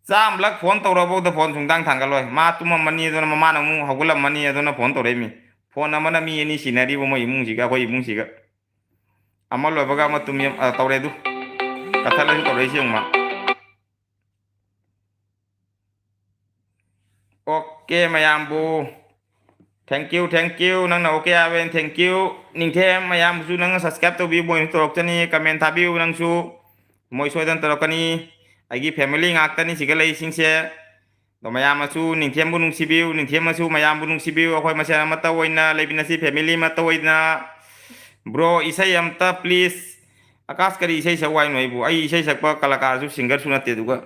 ꯆꯥꯝꯂꯛ ꯐꯣꯟ ꯇꯧꯔꯐꯥꯎꯗ ꯐꯣꯟ ꯁꯨꯡꯊꯥꯡ ꯊꯥꯡꯒꯠꯂꯣꯏ ꯃꯥ ꯇꯨꯝꯃꯝꯃꯅꯤ ꯑꯗꯨꯅ ꯃꯃꯥꯅ ꯑꯃꯨꯛ ꯍꯧꯒꯠꯂꯝꯃꯅꯤ ꯑꯗꯨꯅ ꯐꯣꯟ ꯇꯧꯔꯛꯏꯃꯤ ꯐꯣꯟ ꯑꯃꯅ ꯃꯤ ꯑꯅꯤ ꯁꯤꯟꯅꯔꯤꯕ ꯃꯣꯏ ꯏꯃꯨꯡꯁꯤꯒ ꯑꯩꯈꯣꯏ ꯏꯃꯨꯡꯁꯤꯒ ꯑꯃ ꯂꯣꯏꯕꯒ ꯑꯃ ꯇꯧꯔꯦ ꯑꯗꯨ ꯀꯊꯠꯂꯁꯨ ꯇꯧꯔꯛꯏꯁꯤ ꯌꯦꯡꯉꯨ ꯃꯥ ꯑꯣꯀꯦ ꯃꯌꯥꯝꯕꯨ ꯊꯦꯡꯀ꯭ꯌꯨ ꯅꯪꯅ ꯑꯣꯀꯦ ꯍꯥꯏꯕꯅꯤ ꯊꯦꯡꯀ꯭ꯌꯨ ꯅꯤꯡꯊꯦꯝ ꯃꯌꯥꯝꯕꯨꯁꯨ ꯅꯪꯅ ꯁꯕꯁꯀ꯭ꯔꯥꯏꯕ ꯇꯧꯕꯤꯌꯨ ꯃꯣꯏꯁꯨ ꯇꯧꯔꯛꯆꯅꯤ ꯀꯃꯦꯟ ꯊꯥꯕꯤꯌꯨ ꯅꯪꯁꯨ ꯃꯣꯏ ꯁꯣꯏꯗꯅ ꯇꯧꯔꯛꯀꯅꯤ ꯑꯩꯒꯤ ꯐꯦꯃꯤꯂꯤ ꯉꯥꯛꯇꯅꯤ ꯁꯤꯒ ꯂꯩꯔꯤꯁꯤꯡꯁꯦ ꯑꯗꯣ ꯃꯌꯥꯝꯅꯁꯨ ꯅꯤꯡꯊꯦꯝꯕꯨ ꯅꯨꯡꯁꯤꯕꯤꯌꯨ ꯅꯤꯡꯊꯦꯝꯅꯁꯨ ꯃꯌꯥꯝꯕꯨ ꯅꯨꯡꯁꯤꯕꯤꯌꯨ ꯑꯩꯈꯣꯏ ꯃꯁꯦꯟ ꯑꯃꯠꯇ ꯑꯣꯏꯅ ꯂꯩꯃꯤꯟꯅꯁꯤ ꯐꯦꯃꯤꯂꯤ ꯑꯃꯠꯇ ꯑꯣꯏꯅ ꯕ꯭ꯔꯣ ꯏꯁꯩ ꯑꯝꯇ ꯄ꯭ꯂꯤꯖ ꯑꯀꯥꯁ ꯀꯔꯤ ꯏꯁꯩ ꯁꯛꯎ ꯍꯥꯏꯅꯣ ꯑꯩꯕꯨ ꯑꯩ ꯏꯁꯩ ꯁꯛꯄ ꯀलाꯀꯥꯔꯁꯨ ꯁꯤꯡꯒꯔꯁꯨ ꯅꯠꯇꯦ ꯑꯗꯨꯒ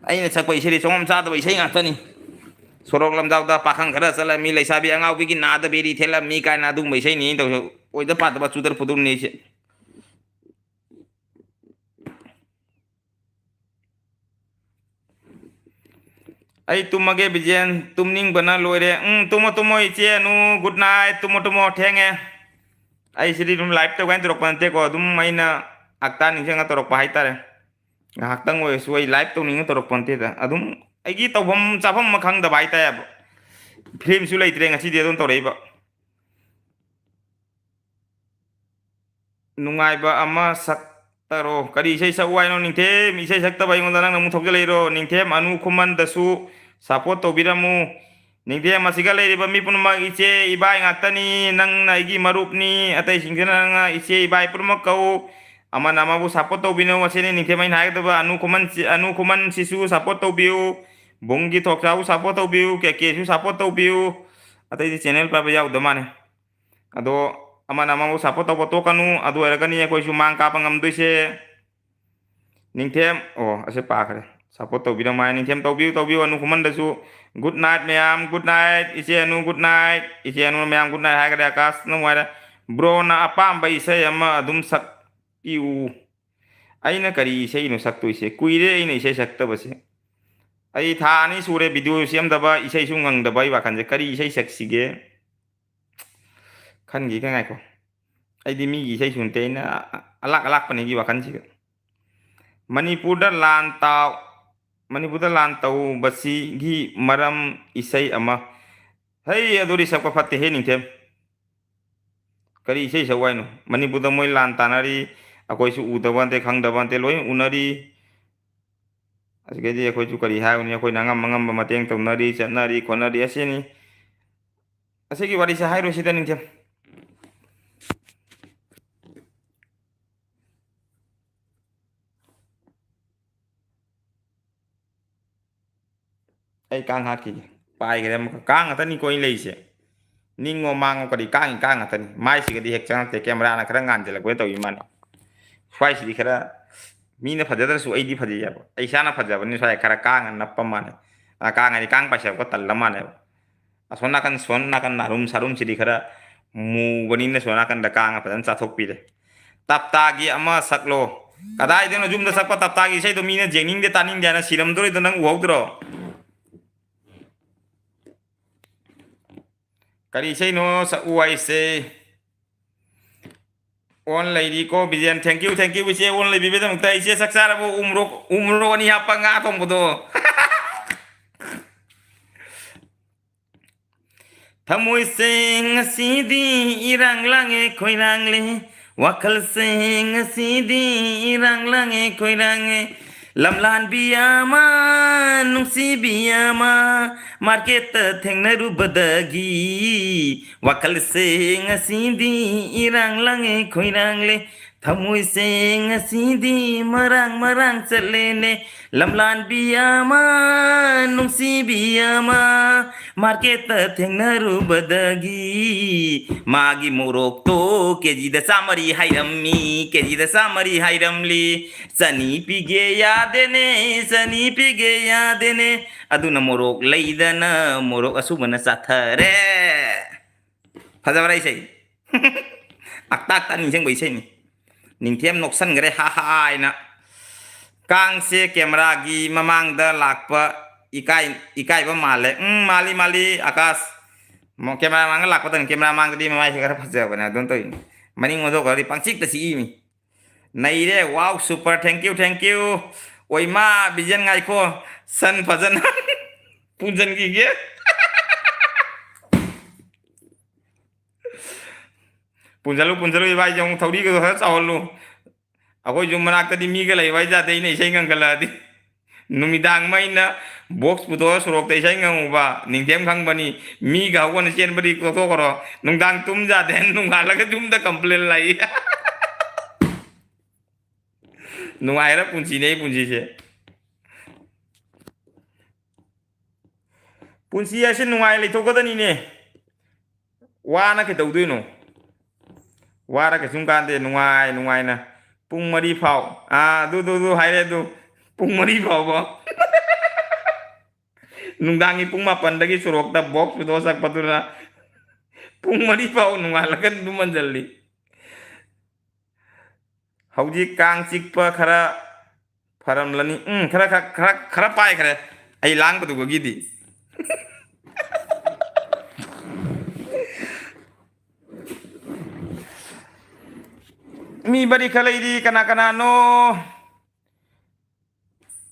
ꯑꯩꯅ ꯁꯛꯄ ꯏꯁꯩꯗꯤ ꯆꯣꯡꯉꯝ ꯆꯥꯗꯕ ꯏꯁꯩ ꯉꯥꯛꯇꯅꯤ ꯁꯣꯔꯣꯛ ꯂꯝꯖꯥꯎꯗ ꯄꯥꯈꯪ ꯈꯔ ꯆꯠꯂꯝꯃꯤ ꯂꯩꯁꯥꯕꯤ ꯑꯉꯥꯎꯕꯤꯒꯤ ꯅꯥꯗ ꯕꯦꯔꯤ ꯊꯦꯠꯂꯝꯃꯤ ꯀꯥꯏꯅ ꯑꯗꯨꯒꯨꯝꯕ ꯏꯁꯩꯅꯤ ꯑꯩꯅ ꯇꯧꯁꯨ ꯑꯣꯏꯗ ꯄꯥꯗꯕ ꯆꯨꯗꯔ ꯄꯨꯗꯨꯔꯅꯤ ꯑꯩꯁꯦ ꯑꯩ ꯇꯨꯝꯃꯒꯦ ꯕꯤꯖꯦꯟ ꯇꯨꯝꯅꯤꯡꯕꯅ ꯂꯣꯏꯔꯦ ꯇꯨꯝꯃꯣ ꯏꯆꯦ ꯅꯨ ꯒꯨꯗ ꯅꯥꯏꯠ ꯇꯨꯝꯃꯣ ꯊꯦꯡꯉꯦ ꯑꯩꯁꯤꯗꯤ ꯑꯗꯨꯝ ꯂꯥꯏꯚ ꯇꯧꯒꯥꯏꯅ ꯇꯧꯔꯛꯄ ꯅꯠꯇꯦꯀꯣ ꯑꯗꯨꯝ ꯑꯩꯅ ꯍꯞꯇꯥ ꯅꯤꯡꯁꯤꯡꯉ ꯇꯧꯔꯛꯄ ꯍꯥꯏꯇꯥꯔꯦ ꯉꯥꯏꯍꯥꯛꯇꯪ ꯑꯣꯏꯔꯁꯨ ꯑꯩ ꯂꯥꯏꯚ ꯇꯧꯅꯤꯡꯉ ꯇꯧꯔꯛꯄ ꯅꯠꯇꯦꯗ ꯑꯗꯨꯝ ꯑꯩꯒꯤ ꯇꯧꯐꯝ ꯆꯥꯐꯝ ꯑꯃ ꯈꯪꯗꯕ ꯍꯥꯏꯇꯥꯔꯦꯕ ꯐ꯭ꯔꯦꯝꯁꯨ ꯂꯩꯇ꯭ꯔꯦ ꯉꯁꯤꯗꯤ ꯑꯗꯨꯝ ꯇꯧꯔꯛꯏꯕ ꯅꯨꯡꯉꯥꯏꯕ ꯑꯃ ꯁꯛꯇꯔꯣ ꯀꯔꯤ ꯏꯁꯩ ꯁꯛꯎ ꯍꯥꯏꯅꯣ ꯅꯤꯡꯊꯦꯝ ꯏꯁꯩ ꯁꯛꯇꯕ ꯑꯩꯉꯣꯟꯗ ꯅꯪꯅ ꯑꯃꯨꯛ ꯊꯧꯖꯤꯜꯂꯛꯏꯔꯣ ꯅꯤꯡꯊꯦꯝ ꯑꯅꯨ ꯈꯨꯃꯟꯗꯁꯨ ꯁꯞꯄꯣꯔꯠ ꯇꯧꯕꯤꯔꯝꯃꯨ ꯅꯤꯡꯊꯦꯝ ꯑꯁꯤꯒ ꯂꯩꯔꯤꯕ ꯃꯤ ꯄꯨꯝꯅꯃꯛ ꯏꯆꯦ ꯏꯕꯥꯏ ꯉꯥꯛꯇꯅꯤ ꯅꯪꯅ ꯑꯩꯒꯤ ꯃꯔꯨꯞꯅꯤ ꯑꯇꯩꯁꯤꯡꯁꯤꯅ ꯅꯪꯅ ꯏꯆꯦ ꯏꯕꯥꯏ ꯄꯨꯝꯅꯃꯛ ꯀꯧ ꯑꯃꯅ ꯑꯃꯕꯨ ꯁꯞꯄꯣꯔꯠ ꯇꯧꯕꯤꯅꯧ ꯑꯁꯤꯅꯤ ꯅꯤꯡꯊꯦꯝ ꯑꯩꯅ ꯍꯥꯏꯒꯗꯕ ꯑꯅꯨ ꯈꯨꯃꯟꯁꯤꯁꯨ ꯁꯞꯄꯣꯔꯠ ꯇꯧꯕꯤꯌꯨ ꯕꯨꯡꯒꯤ ꯊꯣꯛꯆꯥꯎ ꯁꯞꯄꯣꯔꯠ ꯇꯧꯕꯤꯌꯨ ꯀꯦꯀꯦꯁꯨ ꯁꯞꯄꯣꯔꯠ ꯇꯧꯕꯤꯌꯨ ꯑꯇꯩꯗꯤ ꯆꯦꯅꯦꯜ ꯄꯥꯏꯕ ꯌꯥꯎꯗ ꯃꯥꯜꯂꯦ ꯑꯗꯣ ꯑꯃꯅ ꯑꯃꯕꯨ ꯁꯞꯄꯣꯔꯠ ꯇꯧꯕ ꯇꯣꯛꯀꯅꯨ ꯑꯗꯨ ꯑꯣꯏꯔꯒꯅꯤ ꯑꯩꯈꯣꯏꯁꯨ ꯃꯥꯡ ꯀꯥꯞꯄ ꯉꯝꯗꯣꯏꯁꯦ ꯅꯤꯡꯊꯦꯝ ꯑꯁꯦ ꯄꯥꯈ꯭ꯔꯦ ꯁꯞꯄꯣꯔꯠ ꯇꯧꯕꯤꯔꯝꯃ ꯅꯤꯡꯊꯦꯝ ꯇꯧꯕꯤꯌꯨ ꯑꯅꯨ ꯈꯨꯃꯟꯗꯁꯨ ꯒꯨꯗ ꯅꯥꯏꯠ ꯃꯌꯥꯝ ꯒꯨꯗ ꯅꯥꯏꯠ ꯏꯆꯦ ꯑꯅꯨ ꯒꯨꯗ ꯅꯥꯏꯠ ꯏꯆꯦ ꯑꯅꯨ ꯃꯌꯥꯝ ꯒꯨꯗ ꯅꯥꯏꯠ ꯍꯥꯏꯈꯔꯦ ꯑꯀꯥꯁ ꯅꯨꯡꯉꯥꯏꯔꯦ ꯕ꯭ꯔꯣꯅ ꯑꯄꯥꯝꯕ ꯏꯁꯩ ꯑꯃ ꯑꯗꯨꯝ ꯁꯛꯄꯤꯌꯨ ꯑꯩꯅ ꯀꯔꯤ ꯏꯁꯩꯅꯣ ꯁꯛꯇꯣꯏꯁꯦ ꯀꯨꯏꯔꯦ ꯑꯩꯅ ꯏꯁꯩ ꯁꯛꯇꯕꯁꯦ ꯑꯩ ꯊꯥ 2 ꯁꯨꯔꯦ ꯚꯤꯗꯤꯑꯣ ꯁꯦꯝꯗꯕ ꯏꯁꯩꯁꯨ ꯉꯪꯗꯕ ꯑꯩ ꯋꯥꯈꯜꯁꯦ ꯀꯔꯤ ꯏꯁꯩ ꯁꯛꯁꯤꯒꯦ ꯈꯟꯈꯤꯒꯦ ꯉꯥꯏꯈꯣ ꯑꯩꯗꯤ ꯃꯤꯒꯤ ꯏꯁꯩꯁꯨ ꯅꯠꯇꯦ ꯑꯩꯅ ꯑꯂꯥꯛꯄꯅꯤ ꯑꯩꯒꯤ ꯋꯥꯈꯜꯁꯤꯒ ꯃꯅꯤꯄꯨꯔꯗ ꯂꯥꯟ ꯇꯧꯕꯁꯤꯒꯤ ꯃꯔꯝ ꯏꯁꯩ ꯑꯃ ꯍꯩ ꯑꯗꯨꯗꯤ ꯁꯛꯄ ꯐꯠꯇꯦ ꯍꯦ ꯅꯤꯡꯊꯦꯝ ꯀꯔꯤ ꯏꯁꯩ ꯁꯛꯎ ꯍꯥꯏꯅꯣ ꯃꯅꯤꯄꯨꯔꯗ ꯃꯣꯏ ꯂꯥꯟ ꯇꯥꯟꯅꯔꯤ ꯑꯩꯈꯣꯏꯁꯨ ꯎꯗꯕ ꯅꯠꯇꯦ ꯈꯪꯗꯕ ꯅꯠꯇꯦ ꯂꯣꯏ ꯎꯅꯔꯤ ꯑꯁꯤꯒꯩꯗꯤ ꯑꯩꯈꯣꯏꯁꯨ ꯀꯔꯤ ꯍꯥꯏꯕꯅꯤ ꯑꯩꯈꯣꯏꯅ ꯑꯉꯝꯕ ꯃꯇꯦꯡ ꯇꯧꯅꯔꯤ ꯆꯠꯅꯔꯤ ꯈꯣꯠꯅꯔꯤ ꯑꯁꯤꯅꯤ ꯑꯁꯤꯒꯤ ꯋꯥꯔꯤꯁꯦ ꯍꯥꯏꯔꯣꯏꯁꯤꯗ ꯅꯤꯡꯊꯦꯝ ꯑꯩ ꯀꯥꯡ ꯍꯥꯠꯈꯤꯒꯦ ꯄꯥꯏꯈ꯭ꯔꯦ ꯑꯃꯨꯛꯀ ꯀꯥꯡ ꯉꯥꯛꯇꯅꯤꯀꯣ ꯑꯩ ꯂꯩꯔꯤꯁꯦ ꯅꯤꯡꯉꯣ ꯃꯥꯡꯉꯣ ꯀꯔꯤ ꯀꯥꯡ ꯉꯥꯛꯇꯅꯤ ꯃꯥꯏꯁꯤꯒꯗꯤ ꯍꯦꯛ ꯆꯪꯉꯛꯇꯦ ꯀꯦꯃꯦꯔꯥꯅ ꯈꯔ ꯉꯥꯟꯁꯤꯜꯂꯛꯄ ꯇꯧꯏ ꯃꯥꯅ ꯁ꯭ꯋꯥꯏꯁꯤꯗꯤ ꯈꯔ ꯃꯤꯅ ꯐꯖꯗ꯭ꯔꯁꯨ ꯑꯩꯗꯤ ꯐꯖꯩꯑꯕ ꯑꯩ ꯏꯁꯥꯅ ꯐꯖꯕꯅꯤ ꯁ꯭ꯋꯥꯏ ꯈꯔ ꯀꯥꯡꯅ ꯅꯞꯄ ꯃꯥꯜꯂꯦ ꯀꯥꯡ ꯍꯥꯏꯗꯤ ꯀꯥꯡ ꯄꯥꯏꯁꯜꯂꯛꯄ ꯇꯜꯂ ꯃꯥꯜꯂꯦꯕ ꯁꯣꯟ ꯅꯥꯀꯟ ꯅꯥꯔꯨꯝ ꯁꯥꯔꯨꯝꯁꯤꯗꯤ ꯈꯔ ꯃꯨꯕꯅꯤꯅ ꯁꯣꯝ ꯅꯥꯀꯟꯗ ꯀꯥꯡꯅ ꯐꯖꯅ ꯆꯥꯊꯣꯛꯄꯤꯔꯦ ꯇꯞꯇꯥꯒꯤ ꯑꯃ ꯁꯛꯂꯣ ꯀꯗꯥꯏꯗꯅꯣ ꯌꯨꯝꯗ ꯁꯛꯄ ꯇꯞꯇꯥꯒꯤ ꯏꯁꯩꯗꯣ ꯃꯤꯅ ꯌꯦꯡꯅꯤꯡꯗꯦ ꯇꯥꯅꯤꯡꯗꯦ ꯍꯥꯏꯅ ꯁꯤꯔꯝꯗꯣꯔꯤꯗꯣ ꯅꯪ ꯎꯍꯧꯗ꯭ꯔꯣ ꯀꯔꯤ ꯏꯁꯩꯅꯣ ꯁꯛꯎ ꯍꯥꯏꯁꯦ ꯑꯣꯟ ꯂꯩꯔꯤꯀꯣ ꯕꯤꯖꯦꯟ ꯊꯦꯡꯀ꯭ꯌꯨ ꯏꯆꯦ ꯑꯣꯟ ꯂꯩꯕꯤꯕꯒꯤꯗꯃꯛꯇ ꯏꯆꯦ ꯆꯥꯛ ꯆꯥꯔꯕ ꯎꯃꯨꯔꯣꯛ ꯑꯅꯤ ꯍꯥꯞꯄ ꯉꯥ ꯊꯣꯡꯕꯗꯣ ꯊꯃꯣꯏꯁꯦ ꯉꯁꯤꯗꯤ ꯏꯔꯥꯡ ꯂꯥꯡꯉꯦ ꯈꯣꯏꯔꯥꯡꯂꯦ ꯋꯥꯈꯜꯁꯦ ꯉꯁꯤꯗꯤ ꯏꯔꯥꯡ ꯂꯥꯡꯉꯦ ꯈꯣꯏꯔꯥꯡꯉꯦ ꯂꯝꯂꯥꯟꯕꯤ ꯑꯃ ꯅꯨꯡꯁꯤꯕꯤ ꯑꯃ ꯃꯥꯔꯀꯦꯠꯇ ꯊꯦꯡꯅꯔꯨꯕꯗꯒꯤ ꯋꯥꯈꯜꯁꯦ ꯉꯁꯤꯗꯤ ꯏꯔꯥꯡ ꯂꯥꯡꯉꯦ ꯈꯣꯏꯔꯥꯡꯂꯦ ꯊꯃꯣꯏ ꯁꯦꯡ ꯑꯁꯤꯗꯤ ꯃꯔꯥꯡ ꯃꯔꯥꯡ ꯆꯠꯂꯦꯅꯦ ꯂꯝꯂꯥꯟꯕꯤ ꯑꯃ ꯅꯨꯡꯁꯤꯕꯤ ꯑꯃ ꯃꯥꯔꯀꯦꯠꯇ ꯊꯦꯡꯅꯔꯨꯕꯗꯒꯤ ꯃꯥꯒꯤ ꯃꯣꯔꯣꯛꯇꯣ ꯀꯦꯖꯤꯗ 100 ꯍꯥꯏꯔꯝꯃꯤ ꯀꯦꯖꯤꯗ 100 ꯍꯥꯏꯔꯝꯂꯤ ꯆꯅꯤ ꯄꯤꯒꯦ ꯌꯥꯗꯦꯅꯦ ꯆꯅꯤ ꯄꯤꯒꯦ ꯌꯥꯗꯦꯅꯦ ꯑꯗꯨꯅ ꯃꯣꯔꯣꯛ ꯂꯩꯗꯅ ꯃꯣꯔꯣꯛ ꯑꯁꯨꯕꯅ ꯆꯥꯊꯔꯦ ꯐꯖꯕ꯭ꯔꯥ ꯏꯁꯩ ꯑꯛꯇꯥꯛꯇ ꯅꯤꯡꯁꯤꯡꯕ ꯏꯁꯩꯅꯤ ꯅꯤꯡꯊꯦꯝ ꯅꯣꯛꯁꯟꯈ꯭ꯔꯦ ꯍꯥ ꯍꯥ ꯍꯥꯏꯅ ꯀꯥꯡꯁꯦ ꯀꯦꯃꯦꯔꯥꯒꯤ ꯃꯃꯥꯡꯗ ꯂꯥꯛꯄ ꯏꯀꯥꯏꯕ ꯃꯥꯜꯂꯦ ꯃꯥꯜꯂꯤ ꯃꯥꯜꯂꯤ ꯑꯀꯥꯁ ꯀꯦꯃꯦꯔꯥ ꯃꯥꯡꯗ ꯂꯥꯛꯄꯗꯪ ꯀꯦꯃꯦꯔꯥ ꯃꯥꯡꯗꯗꯤ ꯃꯃꯥꯏꯁꯦ ꯈꯔ ꯐꯖꯕꯅꯦ ꯑꯗꯨꯝ ꯇꯧꯏꯅꯤ ꯃꯅꯤꯡ ꯃꯗꯣꯛꯈ꯭ꯔꯗꯤ ꯄꯪꯆꯤꯛꯇ ꯆꯤꯛꯏꯃꯤ ꯅꯩꯔꯦ ꯋꯥꯎ ꯁꯨꯄꯔ ꯊꯦꯡꯀ꯭ꯌꯨ ꯑꯣꯏꯃꯥ ꯕꯤꯖꯟ ꯉꯥꯏꯈꯣ ꯁꯟ ꯐꯖꯅ ꯄꯨꯟꯁꯤꯟꯈꯤꯒꯦ ꯄꯨꯟꯁꯤꯜꯂꯨ ꯏꯕꯥꯏꯁꯦ ꯑꯃꯨꯛ ꯊꯧꯔꯤꯒꯗꯣ ꯈꯔ ꯆꯥꯎꯍꯜꯂꯨ ꯑꯩꯈꯣꯏ ꯌꯨꯝ ꯃꯅꯥꯛꯇꯗꯤ ꯃꯤꯒ ꯂꯩꯕ ꯍꯥꯏꯖꯥꯗꯦ ꯑꯩꯅ ꯏꯁꯩ ꯉꯪꯈꯠꯂꯛꯑꯗꯤ ꯅꯨꯃꯤꯗꯥꯡ ꯃꯩꯅ ꯕꯣꯛꯁ ꯄꯨꯊꯣꯛꯑ ꯁꯣꯔꯣꯛꯇ ꯏꯁꯩ ꯉꯪꯉꯨꯕ ꯅꯤꯡꯊꯦꯝ ꯈꯪꯕꯅꯤ ꯃꯤꯒ ꯍꯧꯒꯠꯅ ꯆꯦꯟꯕꯗꯤ ꯇꯣꯛꯊꯣꯛꯈ꯭ꯔꯣ ꯅꯨꯡꯗꯥꯡ ꯇꯨꯝꯖꯥꯗꯦ ꯅꯣꯡꯉꯥꯜꯂꯒ ꯌꯨꯝꯗ ꯀꯝꯄ꯭ꯂꯦꯟ ꯂꯥꯛꯏ ꯅꯨꯡꯉꯥꯏꯔ ꯄꯨꯟꯁꯤꯅꯦ ꯑꯩ ꯄꯨꯟꯁꯤꯁꯦ ꯄꯨꯟꯁꯤ ꯑꯁꯤ ꯅꯨꯡꯉꯥꯏ ꯂꯩꯊꯣꯛꯀꯗꯅꯤꯅꯦ ꯋꯥꯅ ꯀꯩꯗꯧꯗꯣꯏꯅꯣ ꯋꯥꯔ ꯀꯩꯁꯨꯝ ꯀꯥꯟꯗꯦ ꯅꯨꯡꯉꯥꯏꯅ ꯄꯨꯡ 4 ꯐꯥꯎ ꯑꯗꯨ ꯍꯥꯏꯔꯦ ꯑꯗꯨ ꯄꯨꯡ 4 ꯐꯥꯎꯕ ꯅꯨꯡꯗꯥꯡꯒꯤ ꯄꯨꯡ 4ꯗꯒꯤ ꯁꯣꯔꯣꯛꯇ ꯕꯣꯛꯁ ꯄꯨꯊꯣꯛꯑ ꯆꯠꯄꯗꯨꯅ ꯄꯨꯡ 4 ꯐꯥꯎ ꯅꯣꯡꯉꯥꯜꯂꯒ ꯃꯟꯖꯜꯂꯤ ꯍꯧꯖꯤꯛ ꯀꯥꯡ ꯆꯤꯛꯄ ꯈꯔ ꯐꯔꯝꯂꯅꯤ ꯈꯔ ꯄꯥꯏꯈ꯭ꯔꯦ ꯑꯩ ꯂꯥꯡꯕꯗꯨꯒꯤꯗꯤ ꯃꯤ ꯕꯔꯤ ꯈꯔ ꯂꯩꯔꯤ ꯀꯅꯥ ꯀꯅꯥꯅꯣ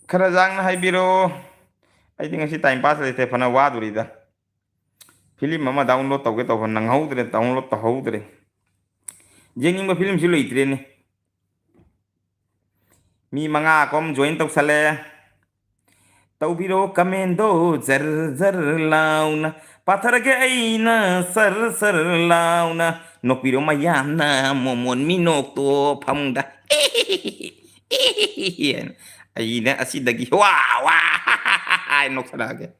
ꯈꯔ ꯌꯥꯡꯅ ꯍꯥꯏꯕꯤꯔꯣ ꯑꯩꯗꯤ ꯉꯁꯤ ꯇꯥꯏꯝ ꯄꯥꯁ ꯂꯩꯇꯦ ꯐꯅ ꯋꯥꯗꯣꯔꯤꯗ ꯐꯤꯂꯝ ꯑꯃ ꯗꯥꯎꯟꯂꯣꯗ ꯇꯧꯒꯦ ꯇꯧꯕ ꯅꯪꯍꯧꯗ꯭ꯔꯦ ꯗꯥꯎꯟꯂꯣꯗ ꯇꯧꯍꯧꯗ꯭ꯔꯦ ꯌꯦꯡꯅꯤꯡꯕ ꯐꯤꯂꯝꯁꯨ ꯂꯩꯇ꯭ꯔꯦꯅꯦ ꯃꯤ 5 ꯀꯣꯝ ꯖꯣꯏꯟ ꯇꯧꯁꯜꯂꯦ ꯇꯧꯕꯤꯔꯣ ꯀꯃꯦꯟꯗꯣ ꯖꯔ ꯖꯔ ꯂꯥꯎꯅ ꯄꯥꯊꯔꯒꯦ ꯑꯩꯅ ꯁꯔ ꯁꯔ ꯂꯥꯎꯅ ꯅꯣꯛꯄꯤꯔꯣ ꯃꯌꯥꯝꯅ ꯃꯣꯃꯣꯟ ꯃꯤꯅꯣꯛꯇꯣ ꯐꯃꯨꯡꯗ ꯑꯩꯅ ꯑꯁꯤꯗꯒꯤ ꯋꯥ ꯋꯥ ꯅꯣꯛꯁꯜꯂꯛꯑꯒꯦ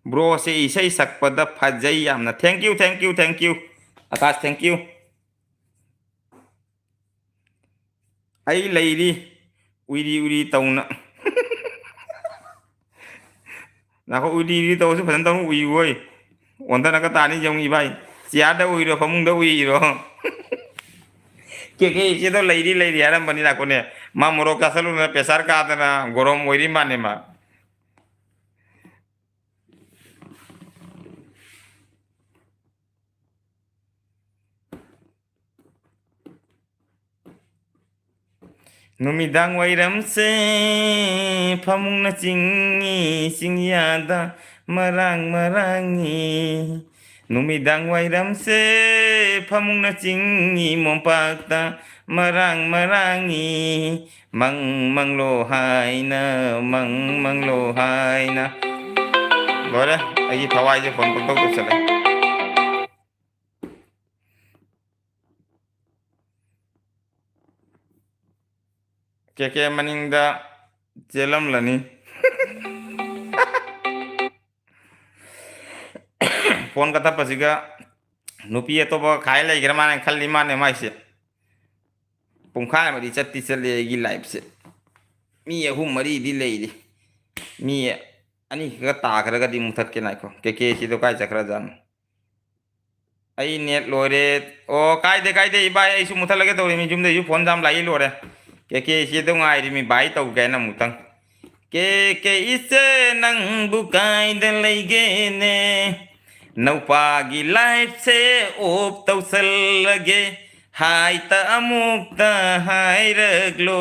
ꯕ꯭ꯔꯣꯁꯦ ꯏꯁꯩ ꯁꯛꯄꯗ ꯐꯖꯩ ꯌꯥꯝꯅ ꯊꯦꯡꯀ꯭ꯌꯨ ꯑꯀꯥꯁ ꯊꯦꯡꯀ꯭ꯌꯨ ꯑꯩ ꯂꯩꯔꯤ ꯎꯏꯔꯤ ꯇꯧꯅ ꯅꯈꯣꯏ ꯎꯏꯔꯤ ꯇꯧꯔꯁꯨ ꯐꯖꯅ ꯇꯧꯅ ꯎꯏꯌꯣꯏ ꯑꯣꯟꯊꯅꯒ ꯇꯥꯅꯤ ꯌꯦꯡꯉꯤ ꯏꯕꯥꯏ ꯆꯤꯌꯥꯔꯗ ꯎꯏꯔꯣ ꯐꯃꯨꯡꯗ ꯎꯏꯔꯣ ꯀꯦꯀꯦ ꯏꯆꯦꯗꯣ ꯂꯩꯔꯤ ꯍꯥꯏꯔꯝꯕꯅꯤ ꯂꯥꯛꯄꯅꯦ ꯃꯥ ꯃꯣꯔꯣꯛ ꯆꯥꯁꯜꯂꯨꯗꯅ ꯄꯦꯁꯥꯔ ꯀꯥꯗꯅ ꯒꯣꯔꯣꯝ ꯑꯣꯏꯔꯤ ꯃꯥꯅꯦ ꯃꯥ ꯅꯨꯃꯤꯗꯥꯡ ꯋꯥꯏꯔꯝꯁꯦ ꯐꯃꯨꯡꯅ ꯆꯤꯡꯉꯤ ꯆꯤꯡꯌꯥꯗ ꯃꯔꯥꯡꯉꯤ ꯅꯨꯃꯤꯗꯥꯡ ꯋꯥꯏꯔꯝꯁꯦ ꯐꯃꯨꯡꯅ ꯆꯤꯡꯉꯤ ꯃꯣꯝꯄꯥꯛꯇ ꯃꯔꯥꯡꯉꯤ ꯃꯪꯂꯣ ꯍꯥꯏꯅ ꯃꯪꯂꯣ ꯍꯥꯏꯅ ꯂꯣꯏꯔꯦ ꯑꯩꯒꯤ ꯊꯋꯥꯏꯁꯦ ꯐꯣꯟ ꯄꯪꯇꯧ ꯇꯧꯁꯜꯂꯦ ꯀꯦꯀꯦ ꯃꯅꯤꯡꯗ ꯆꯦꯜꯂꯝꯂꯅꯤ ꯐꯣꯟ ꯀꯛꯊꯠꯄꯁꯤꯒ ꯅꯨꯄꯤ ꯑꯇꯣꯞꯄ ꯈꯥꯏ ꯂꯩꯈ꯭ꯔ ꯃꯥꯅ ꯈꯜꯂꯤ ꯃꯥꯅꯦ ꯃꯥꯏꯁꯦ ꯄꯨꯡꯈꯥꯏ ꯑꯃꯗꯤ ꯆꯠꯂꯦ ꯑꯩꯒꯤ ꯂꯥꯏꯐꯁꯦ ꯃꯤ 3 4ꯗꯤ ꯂꯩꯔꯤ ꯃꯤ 2 ꯈꯛꯇ ꯇꯥꯈ꯭ꯔꯒꯗꯤ ꯃꯨꯊꯠꯀꯦ ꯅꯥꯏꯈꯣ ꯀꯦꯀꯦ ꯁꯤꯗꯣ ꯀꯥꯏ ꯆꯠꯈ꯭ꯔꯖꯥꯠꯅꯣ ꯑꯩ ꯅꯦꯠ ꯂꯣꯏꯔꯦ ꯑꯣ ꯀꯥꯏꯗꯦ ꯏꯕꯥꯏ ꯑꯩꯁꯨ ꯃꯨꯊꯠꯂꯒꯦ ꯇꯧꯔꯤꯃꯤ ꯌꯨꯝꯗꯩꯁꯨ ꯐꯣꯟ ꯌꯥꯝ ꯂꯥꯛꯏ ꯂꯣꯏꯔꯦ ꯀꯦꯀꯦ ꯁꯤꯗꯣ ꯉꯥꯏꯔꯤꯃꯤ ꯕꯥꯏ ꯇꯧꯒꯦꯅ ꯑꯃꯨꯛꯇꯪ ꯀꯦꯀꯦ ꯏꯆꯦ ꯅꯪꯕꯨ ꯀꯥꯏꯗ ꯂꯩꯒꯦꯅꯦ ꯅꯧꯄꯥꯒꯤ ꯂꯥꯏꯐꯁꯦ ꯑꯣꯞ ꯇꯧꯁꯜꯂꯒꯦ ꯍꯥꯏꯇ ꯑꯃꯨꯛꯇ ꯍꯥꯏꯔꯛꯂꯣ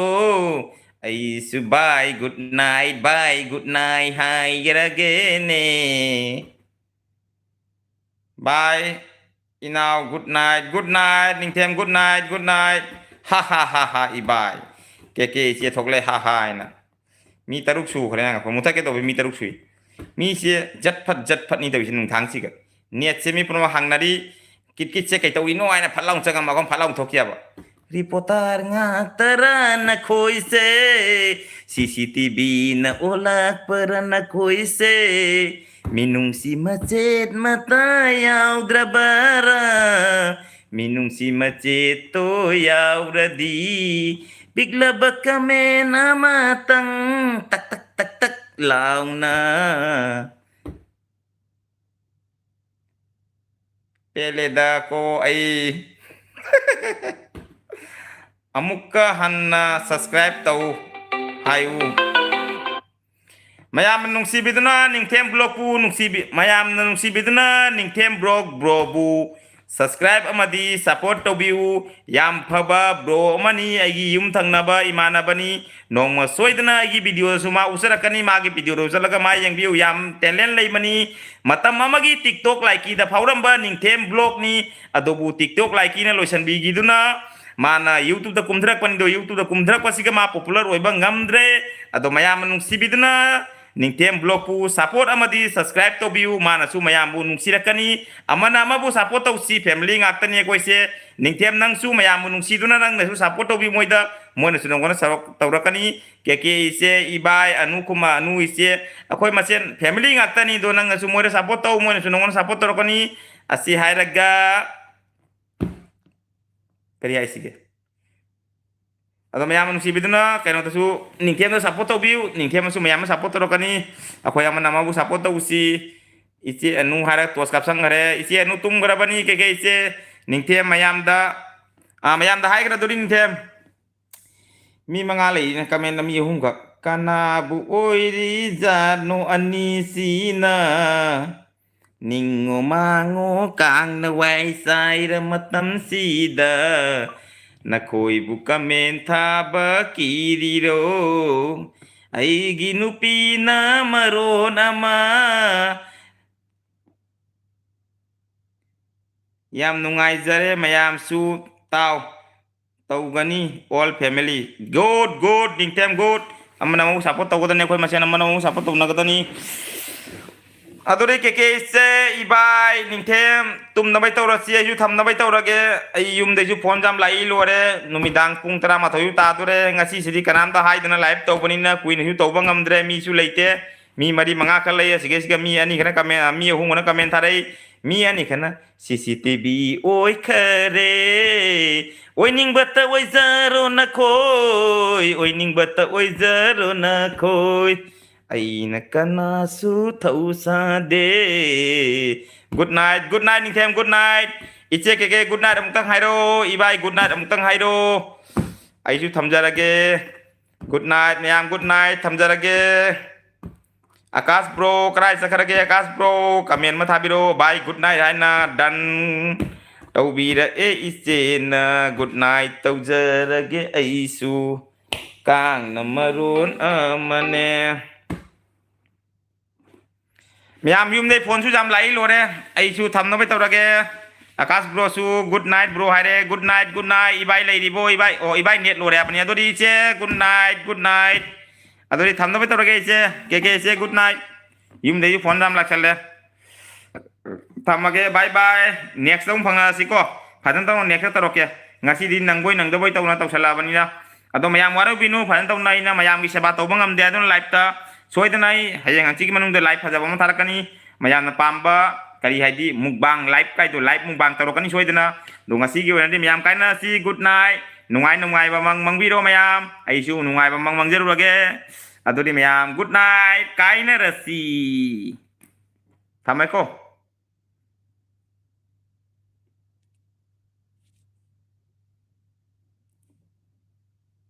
ꯑꯩꯁꯨ ꯕꯥꯏ ꯒꯨꯗ ꯅꯥꯏꯠ ꯍꯥꯏꯔꯒꯦꯅꯦ ꯕꯥꯏ ꯏꯅꯥꯎ ꯒꯨꯗ ꯅꯥꯏꯠ ꯅꯤꯡꯊꯦꯝ ꯒꯨꯗ ꯅꯥꯏꯠ ꯍꯥ ꯏꯕꯥꯏ ꯀꯦꯀꯦ ꯏꯆꯦ ꯊꯣꯛꯂꯛꯑꯦ ꯍꯥ ꯍꯥꯏꯅ ꯃꯤ 3 ꯁꯨꯈ꯭ꯔꯦ ꯉꯥꯏꯈꯣ ꯃꯨꯊꯠꯀꯦ ꯇꯧꯕ ꯃꯤ 3 ꯁꯨꯏ ꯃꯤꯁꯦ ꯖꯠ ꯐꯠꯅꯤ ꯇꯧꯔꯤꯁꯦ ꯅꯨꯡꯊꯥꯡꯁꯤꯒ ꯅꯦꯠꯁꯦ ꯃꯤ ꯄꯨꯝꯅꯃꯛ ꯍꯪꯅꯔꯤ ꯀꯤꯠꯁꯦ ꯀꯩꯇꯧꯔꯤꯅꯣ ꯍꯥꯏꯅ ꯐꯠ ꯂꯥꯎ ꯆꯪꯉꯝꯃꯒ ꯐꯠ ꯂꯥꯎ ꯊꯣꯛꯈꯤꯑꯕ reporter ngaktaran na khoise CCTV na olak paran na khoise minung si macet mata yaudra minung si macet to yauradi bigla ba kami na matang tak tak tak tak laung na peleda ko ay amukka hanna subscribe tau hayu mayam nungsibiduna ningthem blog pu nungsibi mayam nungsibiduna ningthem blog bro bu subscribe amadi support tobiu yam phaba bro mani agi yum thangnaba imanabani nongma soidana agi video suma usarakani magi video rosalaga ma yengbiu yam talent leimani matam amagi tiktok like da fauramba ningthem blog ni adobu tiktok like na loisan bigiduna mana YouTube da kumdrak pani do YouTube da kumdrak pasiga ma popular oiba ngamdre ado mayam nungsibiduna ningthem blog pu support amadi subscribe to view mana su mayam bu nungsirakani amana amabu support to si family ngaktani koise ningthem nang su mayam nungsiduna nang su support to view moida moina su nongona tawrakani keke ise ibai anu kuma anu ise akoi masen family ngaktani do nang su moida support to moina su nongona support to rakani asi hairaga kari aisige ado mayam nungsibiduna kaino tasu ningthem da support to view ningthem su mayam support to kani ako yang nama bu support to usi isi anu hara tuas kapsang hare isi anu tum garabani ke isi ningthem mayam da hai gara duri ningthem mi mangali na kamen na mi hungka kana bu oiri jano anisina ningo mango kang na wai sai ramatam sida na khoi bu kamen thaba kiriro aigi nupi na maron ama yam nungaijare mayam su tawgani all family good ningthem good amana mo support tawgadani khoi masen amana mo support tawnagadani adore keke se ibai ningthem tum nabai tawrasi ayu tham nabai tawrage ai yum de ju phone jam lai lore numidang pung tara ma thoyu ta dore ngasi sidi kanam ta hai dana live tawbani na kuin hu tawba ngamdre mi su leite mi mari manga kha lai sige sige mi ani khana kamen mi hu ngona kamen tharai mi ani khana CCTV oi khare oi ning bata oi zaro na khoi oi ning bata oi zaro na khoi aina kana su thau sa de good night ningthem good night iche keke good night amtang hairo ibai good night amtang hairo ai su thamjarage good night mayam good night thamjarage Akash bro krai sakharage Akash bro comment ma thabiro bye good night haina dan tawbira iche na good night tawjarage ai su kang namaron amane mayam yum de phone su jam lai lore ai su tham na bai tawrage Akash bro su good night bro haire good night ibai lai ribo ibai o ibai net lore apni adori che good night adori tham na bai tawrage che keke che good night yum de phone jam laksale thamage bye bye next dong phanga siko phadan tong next taroke ngasi din nangboi nangdaboi tawna tawsala banina ado mayam waro binu phadan tong nai na mayam gi seba tawbang amde adon live ta soidanai hayang angchi manung de live phajaba ma tharakani mayam na pamba kari haidi mukbang live kai to live mukbang tarokani soidana do ngasi gi wenadi mayam kaina si good night nungai ba mangbiro mayam ai su nungai ba mangjeru lage adori mayam good night kaina rasi thamai ko